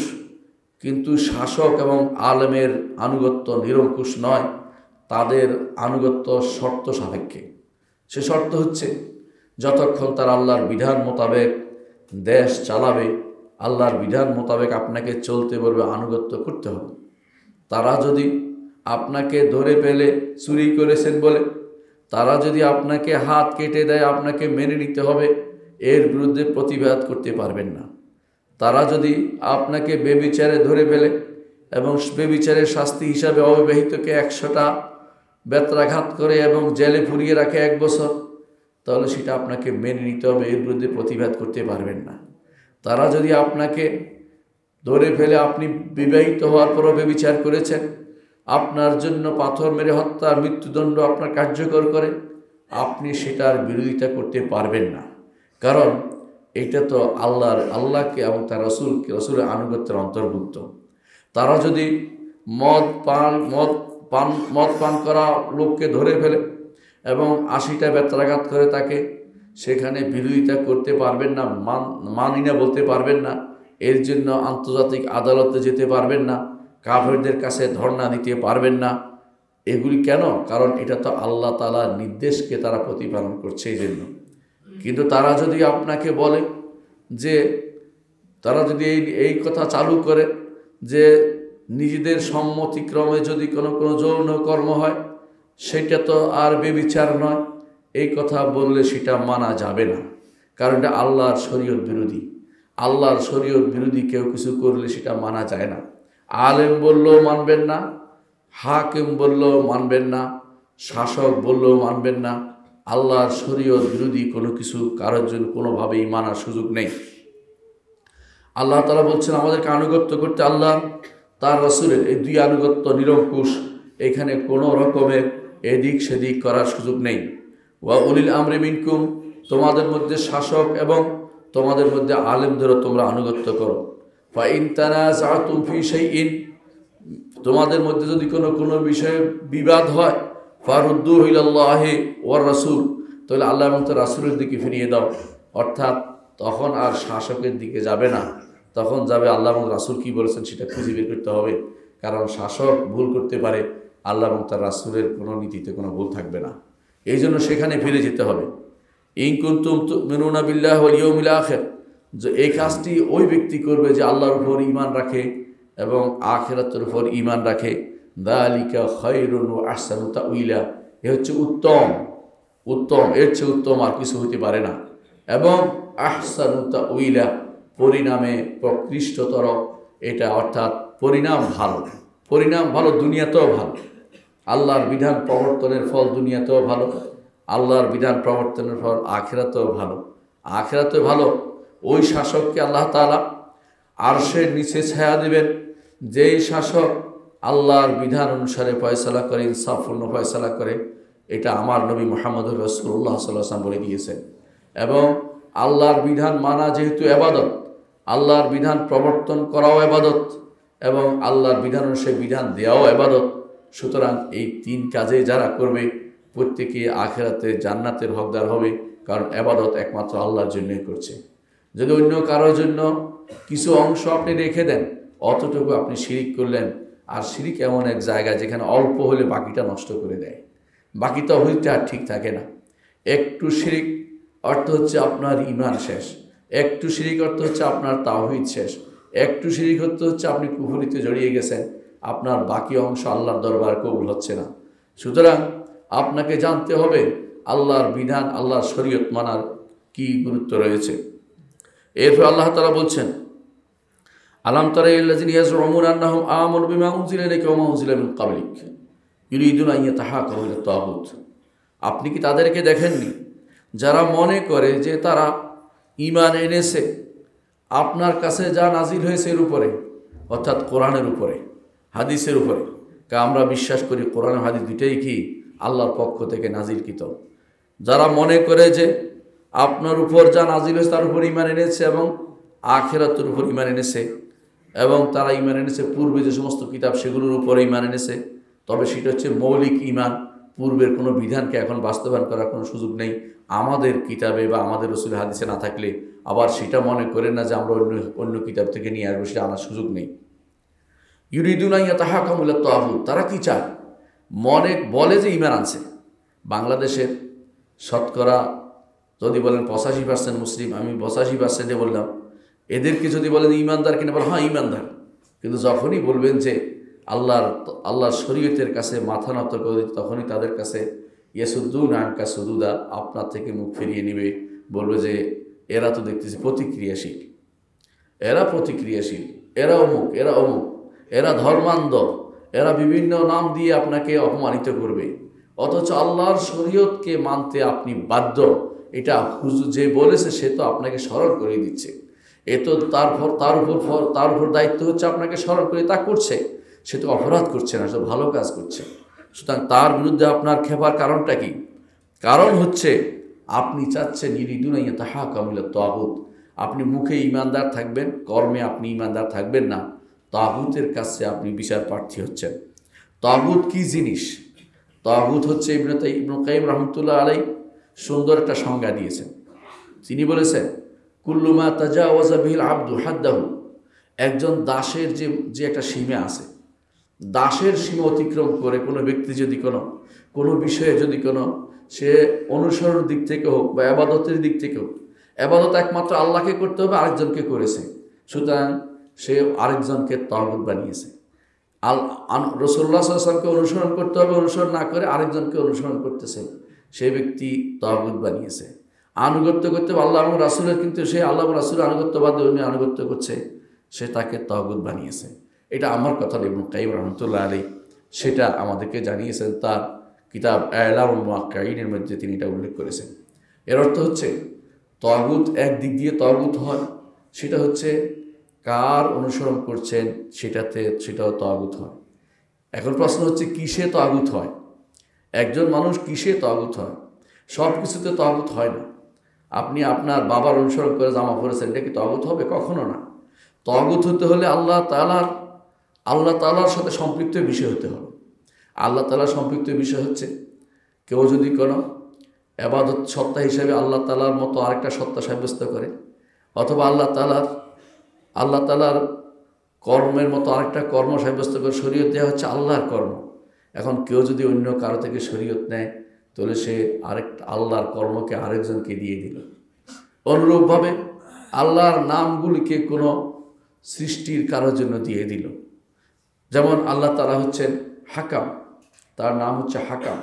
কিন্তু শাসক এবং আলেমের আনুগত্য নিরঙ্কুশ নয়, তাদের আনুগত্য শর্ত সাপেক্ষে। সে শর্ত হচ্ছে যতক্ষণ তার আল্লাহর বিধান মোতাবেক দেশ চালাবে, আল্লাহর বিধান মোতাবেক আপনাকে চলতে পারবে, আনুগত্য করতে হবে। তারা যদি আপনাকে ধরে পেলে চুরি করেছেন বলে তারা যদি আপনাকে হাত কেটে দেয়, আপনাকে মেনে নিতে হবে, এর বিরুদ্ধে প্রতিবাদ করতে পারবেন না। তারা যদি আপনাকে বেবিচারে ধরে ফেলে এবং বেবিচারের শাস্তি হিসাবে অবিবাহিতকে 100টা বেত্রাঘাত করে এবং জেলে পুরিয়ে রাখে 1 বছর, তাহলে সেটা আপনাকে মেনে নিতে হবে, এর বিরুদ্ধে প্রতিবাদ করতে পারবেন না। তারা যদি আপনাকে ধরে ফেলে, আপনি বিবাহিত হওয়ার পরও বেবিচার করেছেন, আপনার জন্য পাথর মেরে হত্যা, মৃত্যুদণ্ড আপনার কার্যকর করে, আপনি সেটার বিরোধিতা করতে পারবেন না। কারণ এটা তো আল্লাহকে এবং তার রসুলের আনুগত্যের অন্তর্ভুক্ত। তারা যদি মদ পান করা লোককে ধরে ফেলে এবং 80টা বেত্রাঘাত করে তাকে, সেখানে বিরোধিতা করতে পারবেন না, মানি না বলতে পারবেন না, এর জন্য আন্তর্জাতিক আদালতে যেতে পারবেন না, কাফেরদের কাছে ধর্ণা দিতে পারবেন না। এগুলি কেন? কারণ এটা তো আল্লাহ তাআলার নির্দেশকে তারা প্রতিপালন করছে এই জন্য। কিন্তু তারা যদি আপনাকে বলে যে, তারা যদি এই কথা চালু করে যে নিজেদের সম্মতিক্রমে যদি কোনো যৌন কর্ম হয়, সেটা তো আর বেবিচার নয়, এই কথা বললে সেটা মানা যাবে না। কারণ এটা আল্লাহর শরীয়ত বিরোধী। আল্লাহর শরীয়ত বিরোধী কেউ কিছু করলে সেটা মানা যায় না। আলেম বললেও মানবেন না, হাকিম বললেও মানবেন না, শাসক বললেও মানবেন না। আল্লাহর শরীয়ত বিরোধী কোনো কিছু কারোর জন্য কোনোভাবেই মানার সুযোগ নেই। আল্লাহ তাআলা বলছেন আমাদেরকে আনুগত্য করতে, আল্লাহ তার রাসূলের এই 2 আনুগত্য নিরঙ্কুশ, এখানে কোনো রকমের এদিক সেদিক করার সুযোগ নেই। ওয়া উলিল আমরি মিনকুম, তোমাদের মধ্যে শাসক এবং তোমাদের মধ্যে আলেমদেরও তোমরা আনুগত্য করো। ফা ইন তানাযাতুম ফি শাইইন, তোমাদের মধ্যে যদি কোনো বিষয়ে বিবাদ হয়, ফারুদ্দুহু ইলাল্লাহি ওয়ার রাসূল, তাহলে আল্লাহ এবং তার রাসূলের দিকে ফিরিয়ে দাও। অর্থাৎ তখন আর শাসকের দিকে যাবে না, তখন যাবে আল্লাহ এবং রাসূল কী বলেছেন সেটা খুঁজে বের করতে হবে। কারণ শাসক ভুল করতে পারে, আল্লাহ এবং তার রাসূলের কোনো নীতিতে কোনো ভুল থাকবে না। এই জন্য সেখানে ফিরে যেতে হবে। ইন কুনতুম তুমিনুনা বিল্লাহি ওয়াল ইয়াউমিল আখির, যে এই কাজটি ওই ব্যক্তি করবে যে আল্লাহর উপর ঈমান রাখে এবং আখিরাতের উপর ঈমান রাখে। যালিকা খায়রুন ওয়া আহসানু তাউইলা, এ হচ্ছে উত্তম, এর চেয়ে উত্তম আর কিছু হতে পারে না। এবং আহসানু তাউইলা, পরিণামে প্রকৃষ্টতর এটা, অর্থাৎ পরিণাম ভালো, দুনিয়াতেও ভালো। আল্লাহর বিধান প্রবর্তনের ফল দুনিয়াতেও ভালো, আল্লাহর বিধান প্রবর্তনের ফল আখিরাতেও ভালো। ওই শাসককে আল্লাহ তাআলা আরশের নিচে ছায়া দেবেন, যেই শাসক আল্লাহর বিধান অনুসারে ফয়সালা করে, ইনসাফপূর্ণ ফয়সালা করে। এটা আমার নবী মুহাম্মদুর রাসূলুল্লাহ সাল্লাল্লাহু আলাইহি ওয়াসাল্লাম বলে দিয়েছেন। এবং আল্লাহর বিধান মানা যেহেতু ইবাদত, আল্লাহর বিধান প্রবর্তন করাও ইবাদত এবং আল্লাহর বিধান অনুসারে বিধান দেওয়াও ইবাদত। সুতরাং এই 3 কাজে যারা করবে প্রত্যেকে আখিরাতে জান্নাতের হকদার হবে, কারণ ইবাদত একমাত্র আল্লাহর জন্যই করছে। যদি অন্য কারোর জন্য কিছু অংশ আপনি রেখে দেন, অতটুকু আপনি শিরিক করলেন। আর শিরিক এমন এক জায়গা যেখানে অল্প হলে বাকিটা নষ্ট করে দেয়, বাকিটা হইতে আর ঠিক থাকে না। একটু শিরিক অর্থ হচ্ছে আপনার ঈমান শেষ, একটু শিরিক অর্থ হচ্ছে আপনার তাওহীদ শেষ, একটু শিরিক অর্থ হচ্ছে আপনি কুফরিতে জড়িয়ে গেছেন, আপনার বাকি অংশ আল্লাহর দরবার কবুল হচ্ছে না। সুতরাং আপনাকে জানতে হবে আল্লাহর বিধান, আল্লাহর শরীয়ত মানার কি গুরুত্ব রয়েছে। এরপর আল্লাহ তাআলা বলছেন, আলাম তারা ইল্লাযিনা ইয়াজউমুনা আন্নাহুম আমানু বিমা উনজিলা ইলাইকা ওয়া মা উনজিলা মিন ক্বাবলিক ইউরিদুনা আন ইয়াতাহাকামু ইলা তাগুত। আপনি কি তাদেরকে দেখেননি যারা মনে করে যে তারা ঈমান এনেছে আপনার কাছে যা নাজিল হয়েছে এর উপরে, অর্থাৎ কোরআনের উপরে, হাদিসের উপরে। আমরা বিশ্বাস করি কোরআন হাদিস দুইটাই কি আল্লাহর পক্ষ থেকে নাজিলকৃত। যারা মনে করে যে আপনার উপর যা নাজিল হয়েছে তার উপর ঈমান এনেছে এবং আখিরাতের উপর ঈমান এনেছে, এবং তারা ঈমান এনেছে পূর্বে যে সমস্ত কিতাব সেগুলোর উপরে ঈমান এনেছে, তবে সেটা হচ্ছে মৌলিক ঈমান। পূর্বের কোনো বিধানকে এখন বাস্তবায়ন করার কোনো সুযোগ নেই আমাদের কিতাবে বা আমাদের রাসূলের হাদিসে না থাকলে। আবার সেটা মনে করেন না যে আমরা অন্য কিতাব থেকে নিয়ে আসবো, সেটা আনার সুযোগ নেই। ইউরিদুনা আন ইয়াতাহাকামু ইলা তাগুত, তারা কি চায়? মনে বলে যে ঈমান আনছে। বাংলাদেশের শতকরা যদি বলেন 85% মুসলিম, আমি 85% বললাম, এদেরকে যদি বলেন ঈমানদার কিনা, বলে হ্যাঁ ঈমানদার। কিন্তু যখনই বলবেন যে আল্লাহর শরীয়তের কাছে মাথা নত করে, তখনই তাদের কাছে ইয়াসুদ্দুন আনকা সুদুদা, আপনার থেকে মুখ ফিরিয়ে নেবে, বলবে যে এরা তো দেখতেছি প্রতিক্রিয়াশীল, এরা প্রতিক্রিয়াশীল, এরা অমুক, এরা অমুক, এরা ধর্মান্ধ, এরা বিভিন্ন নাম দিয়ে আপনাকে অপমানিত করবে। অথচ আল্লাহর শরীয়তকে মানতে আপনি বাধ্য। এটা হুজুর যে বলেছে সে তো আপনাকে স্মরণ করে দিচ্ছে, এ তো তার উপর দায়িত্ব হচ্ছে আপনাকে স্মরণ করে, তা করছে, সে তো অপরাধ করছে না, সে ভালো কাজ করছে। সুতরাং তার বিরুদ্ধে আপনার খেপার কারণটা কি? কারণ হচ্ছে আপনি চাচ্ছেন ইরিদুনাইয়া তাহা কামিল তাগুত, আপনি মুখে ইমানদার থাকবেন, কর্মে আপনি ইমানদার থাকবেন না, তাগুতের কাছে আপনি বিচার প্রার্থী হচ্ছেন। তাগুত কি জিনিস? তাগুত হচ্ছে ইবনে কাইয়িম রাহমাতুল্লাহ আলাইহি সুন্দর একটা সংজ্ঞা দিয়েছেন। তিনি বলেছেন কুল্লু মা তাজাওয়াজা বিহিল আবদু হাদ্দাহু, একজন দাসের যে একটা সীমা আছে, দাসের সীমা অতিক্রম করে কোনো ব্যক্তি যদি কোনো বিষয়ে যদি সে অনুসরণের দিক থেকে হোক বা আবাদতের দিক থেকে হোক, আবাদত একমাত্র আল্লাহকে করতে হবে, আরেকজনকে করেছে, সুতরাং সে আরেকজনকে তাগুত বানিয়েছে। রাসূলুল্লাহ সাল্লাল্লাহু আলাইহি ওয়াসাল্লামকে অনুসরণ করতে হবে, অনুসরণ না করে আরেকজনকে অনুসরণ করতেছে, সেই ব্যক্তি তাগুত বানিয়েছে। আনুগত্য করতে হবে আল্লাহ এবং রাসূলের, কিন্তু সে আল্লাহ এবং রাসূলের আনুগত্য বাদ দিয়ে অন্য আনুগত্য করছে, সে তাকে তাগুত বানিয়েছে। এটা আমার কথা ইবনে কাইয়িম রাহমাতুল্লাহ আলাইহি সেটা আমাদেরকে জানিয়েছেন তার কিতাব ইলামুল মুওয়াক্কিঈনের মধ্যে তিনি এটা উল্লেখ করেছেন। এর অর্থ হচ্ছে তাগুত একদিক দিয়ে তাগুত হয়, সেটা হচ্ছে কার অনুসরণ করছেন সেটাও তাগুত হয়। এখন প্রশ্ন হচ্ছে কিসে তাগুত হয়? একজন মানুষ কিসে তাগুত হয়? সব কিছুতে তাগুত হয় না। আপনি আপনার বাবার অনুসরণ করে জামা পরেছেন, এটা কি তাগুত হবে? কখনো না। তাগুত হতে হলে আল্লাহ তাআলার সাথে সম্পৃক্ত বিষয় হতে হবে। আল্লাহ তাআলার সম্পৃক্ত বিষয় হচ্ছে কেউ যদি কোনো ইবাদত সত্তা হিসেবে আল্লাহ তাআলার মতো আরেকটা সত্তা সাব্যস্ত করে, অথবা আল্লাহ তাআলার কর্মের মতো আরেকটা কর্ম সাব্যস্ত করে, শরীয়ত দেওয়া হচ্ছে আল্লাহর কর্ম। এখন কেউ যদি অন্য কারো থেকে শরীয়ত নেয়, তাহলে সে আল্লাহর কর্মকে আরেকজনকে দিয়ে দিল। অনুরূপভাবে আল্লাহর নামগুলিকে কোনো সৃষ্টির কারোর জন্য দিয়ে দিল। যেমন আল্লাহ তাআলা হচ্ছেন হাকাম, তার নাম হচ্ছে হাকাম।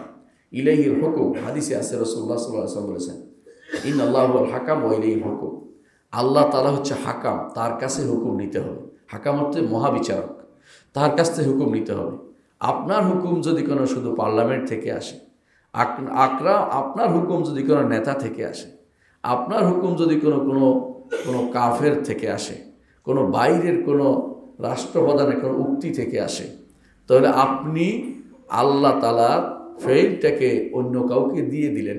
ইলাইহিল হুকুম, হাদিসে আছে রাসূলুল্লাহ সাল্লাল্লাহু আলাইহি ওয়াসাল্লাম বলেছেন ইন্নাল্লাহু হুয়াল হাকাম ওয়া ইলাইহিল হুকুম। আল্লাহ তাআলা হচ্ছে হাকাম, তার কাছে হুকুম নিতে হবে। হাকাম হচ্ছে মহাবিচারক, তার কাছ থেকে হুকুম নিতে হবে। আপনার হুকুম যদি কোনো শুধু পার্লামেন্ট থেকে আসে, আপনার হুকুম যদি কোনো নেতা থেকে আসে, আপনার হুকুম যদি কোনো কাফের থেকে আসে, কোনো বাইরের কোনো রাষ্ট্রপ্রধানের কোনো উক্তি থেকে আসে, তাহলে আপনি আল্লাহ তাআলার ফেইলটাকে অন্য কাউকে দিয়ে দিলেন।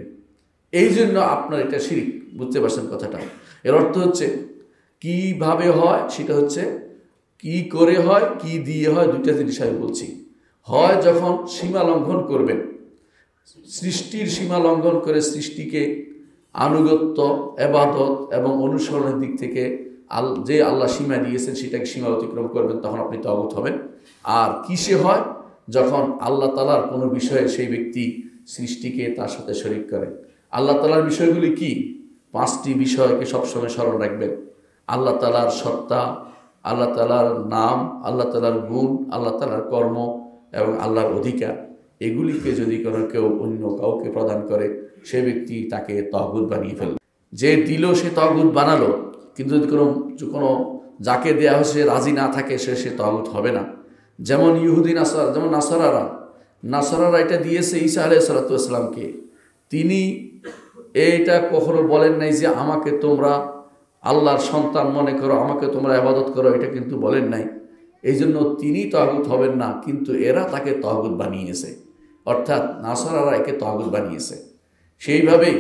এই জন্য আপনার এটা শিরক। বুঝতে পারছেন কথাটা? এর অর্থ হচ্ছে কিভাবে হয়, সেটা হচ্ছে কি করে হয়, কি দিয়ে হয়, দুইটা জিনিস আমি বলছি। হয় যখন সীমা লঙ্ঘন করবেন, সৃষ্টির সীমা লঙ্ঘন করে সৃষ্টিকে আনুগত্য, ইবাদত এবং অনুসরণের দিক থেকে যে আল্লাহ সীমা দিয়েছেন সেটাকে সীমা অতিক্রম করবেন, তখন আপনি তাগুত হবেন। আর কিসে হয়? যখন আল্লাহ তাআলার কোনো বিষয়ে সেই ব্যক্তি সৃষ্টিকে তার সাথে শরীক করে। আল্লাহ তাআলার বিষয়গুলি কি? 5টি বিষয়কে সবসময় স্মরণ রাখবেন। আল্লাহ তাআলার সত্তা, আল্লাহ তাআলার নাম, আল্লাহ তাআলার গুণ, আল্লাহ তাআলার কর্ম এবং আল্লাহর অধিকার। এগুলিকে যদি কেউ অন্য কাউকে প্রদান করে, সে ব্যক্তি তাকে তাগুত বানিয়ে ফেলবে। যে দিল সে তাগুত বানালো, কিন্তু যদি কোনো যাকে দেয়া হয়েছে রাজি না থাকে, সে তাগুত হবে না। যেমন নাসারারা এটা দিয়েছে ঈসা আলাইহিস সালাতু ওয়াস সালামকে। তিনি এইটা কখনো বলেন নাই যে আমাকে তোমরা আল্লাহর সন্তান মনে করো, আমাকে তোমরা ইবাদত করো, এটা কিন্তু বলেন নাই। এই জন্য তিনি তাগুত হবেন না, কিন্তু এরা তাকে তাগুত বানিয়েছে, অর্থাৎ নাসারারা একে তাগুত বানিয়েছে। সেইভাবেই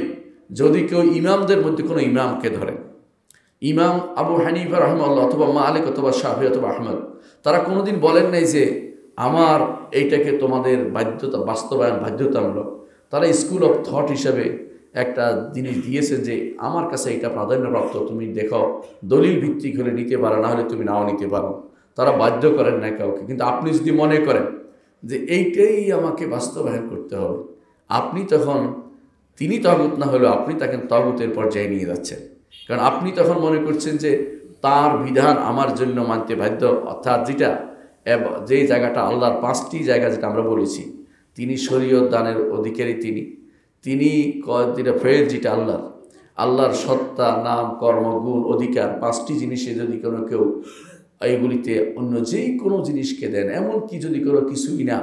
যদি কেউ ইমামদের মধ্যে কোনো ইমামকে ধরেন, ইমাম আবু হানিফা রাহিমাহুল্লাহ অথবা মালিক অথবা শাফি অথবা আহমদ, তারা কোনোদিন বলেন নাই যে আমার এইটাকে তোমাদের বাধ্যতামূলক। তারা স্কুল অফ থট হিসাবে একটা জিনিস দিয়েছে যে আমার কাছে এটা প্রাধান্যপ্রাপ্ত, তুমি দেখো দলিল ভিত্তিক হলে নিতে পারো, না হলে তুমি নাও নিতে পারো। তারা বাধ্য করেন না কাউকে। কিন্তু আপনি যদি মনে করেন যে এইটাই আমাকে বাস্তবায়ন করতে হবে, তিনি তাগুত না হলেও আপনি তাকে তাগুতের পর্যায়ে নিয়ে যাচ্ছেন। কারণ আপনি তখন মনে করছেন যে তার বিধান আমার জন্য মানতে বাধ্য। অর্থাৎ যেই জায়গাটা আল্লাহর 5টি জায়গা যেটা আমরা বলেছি, তিনি শরীয়ত দানের অধিকারী, তিনি যেটা ফেল, যেটা আল্লাহর সত্তা, নাম, কর্ম, গুণ, অধিকার, 5টি জিনিসে যদি কোনো কেউ এইগুলিতে অন্য যেই কোনো জিনিসকে দেন, এমনকি যদি কোনো কিছুই না,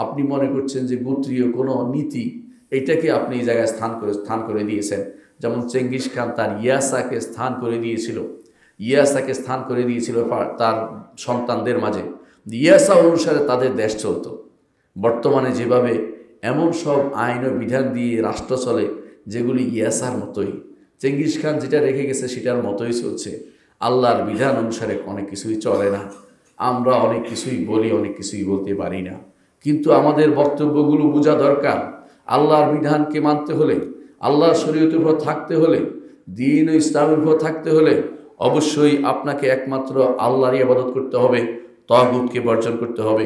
আপনি মনে করছেন যে গোত্রীয় কোনো নীতি, এইটাকে আপনি এই জায়গায় স্থান করে দিয়েছেন। যেমন চেঙ্গিস খান তার ইয়াসাকে স্থান করে দিয়েছিল তার সন্তানদের মাঝে। ইয়াসা অনুসারে তাদের দেশ চলত। বর্তমানে যেভাবে এমন সব আইন ও বিধান দিয়ে রাষ্ট্র চলে যেগুলি ইয়াসার মতোই, চেঙ্গিস খান যেটা রেখে গেছে সেটার মতোই চলছে। আল্লাহর বিধান অনুসারে অনেক কিছুই চলে না। আমরা অনেক কিছুই বলি, অনেক কিছুই বলতে পারি না। কিন্তু আমাদের বক্তব্যগুলো বোঝা দরকার। আল্লাহর বিধানকে মানতে হলে, আল্লাহর শরীয়তের উপর থাকতে হলে, দ্বীন ও ইসলামের উপর থাকতে হলে অবশ্যই আপনাকে একমাত্র আল্লাহরই ইবাদত করতে হবে, তাগুতকে বর্জন করতে হবে।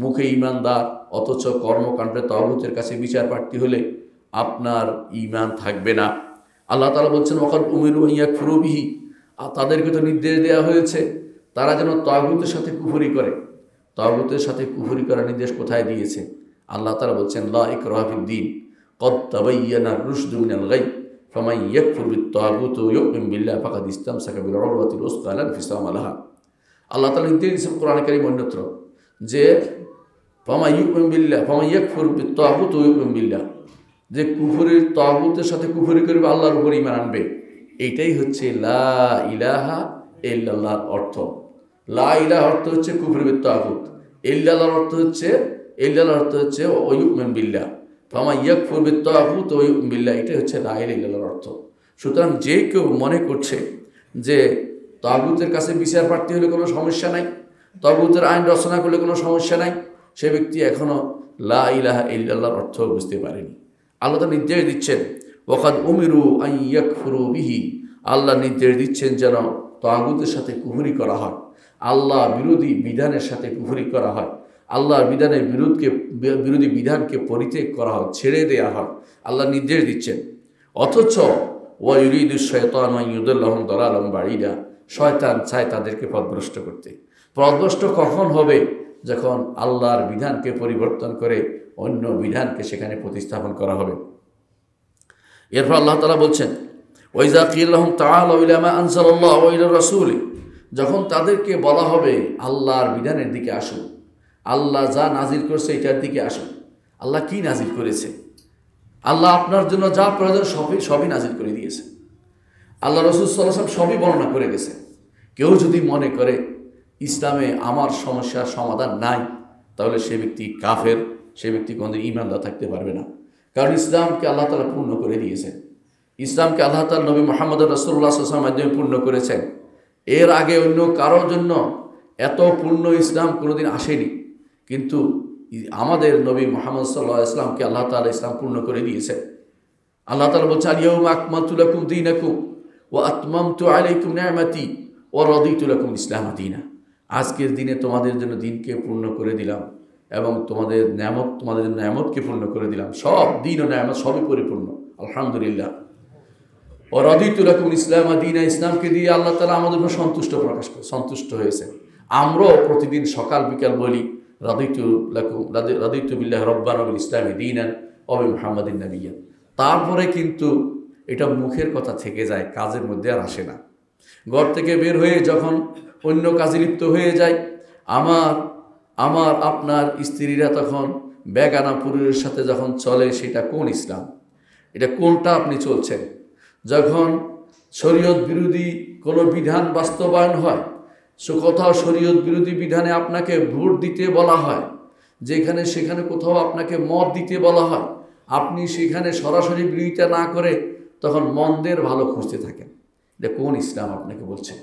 মুখে ঈমানদার অথচ কর্মকাণ্ডে তাগুতের কাছে বিচার প্রার্থী হলে আপনার ঈমান থাকবে না। আল্লাহ তাআলা বলছেন ওয়াকাদ উমিরু আন ইয়াকফুরু বিহি, তাদেরকে তো নির্দেশ দেওয়া হয়েছে তারা যেন তাগুতের সাথে কুফরি করে। তাগুতের সাথে কুফরি করার নির্দেশ কোথায় দিয়েছে? আল্লাহ তাআলা বলছেন লা ইকরাহা ফিদ-দীন ক্বাদ তাবায়্যানা আর-রুশদু মিনাল গাই ফামান ইয়াকফুর বিত-তাগুতি ওয়া ইউমিন বিল্লাহি ফাকাদ ইসতামসাকা বিল-উরওয়াতিল উসকা লা ইনফিসামা লাহা। আল্লাহ তাআলা নির্দেশ দিয়েছেন কোরআনে কারীম অন্যত্র যে ফামান ইয়াকফুর বিত-তাগুতি ওয়া ইউমিন বিল্লাহ, যে কুফরের তাগুতের সাথে কুফরি করবে, আল্লাহর উপর ঈমান আনবে। এইটাই হচ্ছে লা ইলাহা ইল্লাল্লাহর অর্থ। লা ইলাহা অর্থ হচ্ছে কুফর বিত তাগুত, ইল্লাল্লাহর অর্থ হচ্ছে ওয়া ইউমিন বিল্লাহ। ফামান ইয়াকফুর বিত তাগুত ওয়া ইউমিন বিল্লাহ, এটাই হচ্ছে লা ইলাহা ইল্লাল্লাহর অর্থ। সুতরাং যে কেউ মনে করছে যে তাগুতের কাছে বিচার প্রার্থী হলে কোনো সমস্যা নাই, তাগুতের আইন রচনা করলে কোনো সমস্যা নাই, সে ব্যক্তি এখনো লা ইলাহা ইল্লাল্লাহর অর্থ বুঝতে পারেনি। আল্লাহ তাআলা নির্দেশ দিচ্ছেন ওয়াকাদ উমিরু আন ইয়াকফুরু বিহি, আল্লাহ নির্দেশ দিচ্ছেন যেন তাগুতের সাথে কুফরি করা হয়, আল্লাহ বিরোধী বিধানের সাথে কুফরি করা হয়, আল্লাহর বিধানের বিরোধী বিধানকে পরিত্যাগ করা হয়, ছেড়ে দেওয়া হয়। আল্লাহ নির্দেশ দিচ্ছেন। অথচ ওয়া ইউরিদু শাইতানু আন ইউদিল্লাহুম দালালান বাঈদা, শয়তান চায় তাদেরকে পথভ্রষ্ট করতে। পথভ্রষ্ট কখন হবে? যখন আল্লাহর বিধানকে পরিবর্তন করে অন্য বিধানকে সেখানে প্রতিস্থাপন করা হবে। এরপর আল্লাহ তাআলা বলছেন ওয়াইজা কিল লাহুম তাআলাউ ইলা মা আনজালাল্লাহু ওয়া ইলা রাসূলি, যখন তাদেরকে বলা হবে আল্লাহর বিধানের দিকে আসুন, আল্লাহ যা নাজিল করেছে এটার দিকে আসুন। আল্লাহ কি নাজিল করেছে? আল্লাহ আপনার জন্য যা প্রয়োজন সবই নাজিল করে দিয়েছে। আল্লাহ রাসূল সাল্লাল্লাহু আলাইহি ওয়াসাল্লাম সবই বর্ণনা করে গেছে। কেউ যদি মনে করে ইসলামে আমার সমস্যার সমাধান নাই, তাহলে সে ব্যক্তি কাফের, সে ব্যক্তি কোনোদিন ঈমানদার থাকতে পারবে না। কারণ ইসলামকে আল্লাহ তাআলা পূর্ণ করে দিয়েছেন। ইসলামকে আল্লাহ তাআলা নবী মুহাম্মদ রাসূলুল্লাহ সাল্লাল্লাহু আলাইহি ওয়াসাল্লামের মাধ্যমে পূর্ণ করেছেন। এর আগে অন্য কারোর জন্য এত পূর্ণ ইসলাম কোনোদিন আসেনি। কিন্তু আমাদের নবী মুহাম্মদ সাল্লাল্লাহু আলাইহি ওয়াসাল্লামকে আল্লাহ তাআলা ইসলাম পূর্ণ করে দিয়েছেন। আল্লাহ তাআলা বলছেন আল-ইয়াউমা আকমালতু লাকুম দীনাকুম ওয়া আতমামতু আলাইকুম নি'মাতি ওয়া রাদিতু লাকুম ইসলাম দীনা। আজকের দিনে তোমাদের জন্য দিনকে পূর্ণ করে দিলাম এবং তোমাদের নেয়ামতকে পূর্ণ করে দিলাম। সব দিন ও নেয়ামত সবই পরিপূর্ণ, আলহামদুলিল্লাহ। ও রাদিতু লাকুম ইসলাম দীনা, ইসলামকে দিয়ে আল্লাহ তাআলা আমাদের উপর সন্তুষ্ট হয়েছে। আমরাও প্রতিদিন সকাল বিকাল বলি রাদিতু বিল্লাহি রাব্বান ওয়া বিল ইসলামি দীনান ওয়া বি মুহাম্মাদিন নাবিয়্যান। তারপরে কিন্তু এটা মুখের কথা থেকে যায়, কাজের মধ্যে আর আসে না। ঘর থেকে বের হয়ে যখন অন্য কাজে লিপ্ত হয়ে যায়, আমার আপনার স্ত্রীরা তখন বেগানা পুরুষের সাথে যখন চলে, সেটা কোন ইসলাম? এটা কোনটা আপনি চলছেন? যখন শরীয়ত বিরোধী কোনো বিধান বাস্তবায়ন হয়, কোথাও শরীয়ত বিরোধী বিধানে আপনাকে ভোট দিতে বলা হয়, যেখানে সেখানে কোথাও আপনাকে মত দিতে বলা হয়, আপনি সেখানে সরাসরি বিরোধিতা না করে তখন মন্দের ভালো খুঁজতে থাকেন। এটা কোন ইসলাম আপনাকে বলছে?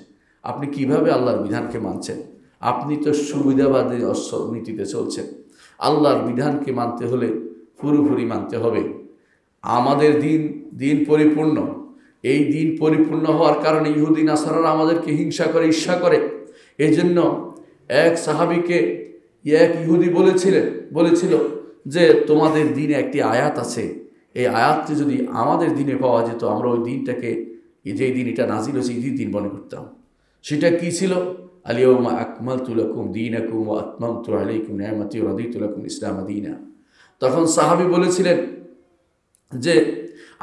আপনি কিভাবে আল্লাহর বিধানকে মানছেন? আপনি তো সুবিধাবাদী নীতিতে চলছেন। আল্লাহর বিধানকে মানতে হলে পুরোপুরি মানতে হবে। আমাদের দিন পরিপূর্ণ। এই দিন পরিপূর্ণ হওয়ার কারণে ইহুদি নাসারারা আমাদেরকে হিংসা করে, ঈর্ষা করে। এই জন্য এক সাহাবীকে এক ইহুদি বলেছিল যে তোমাদের দিনে একটি আয়াত আছে, এই আয়াতটি যদি আমাদের দিনে পাওয়া যেত, আমরা ওই দিনটাকে, যেই দিন এটা নাজিল হয়েছে ঈদের দিন মনে করতাম। সেটা কি ছিল? আল-ইয়াউমা আকমালতু লাকুম দীনাকুম ওয়া আতমামতু আলাইকুম নি'মাতি ওয়া রাদিতু লাকুম ইসলাম দীনা। তখন সাহাবী বলেছিলেন যে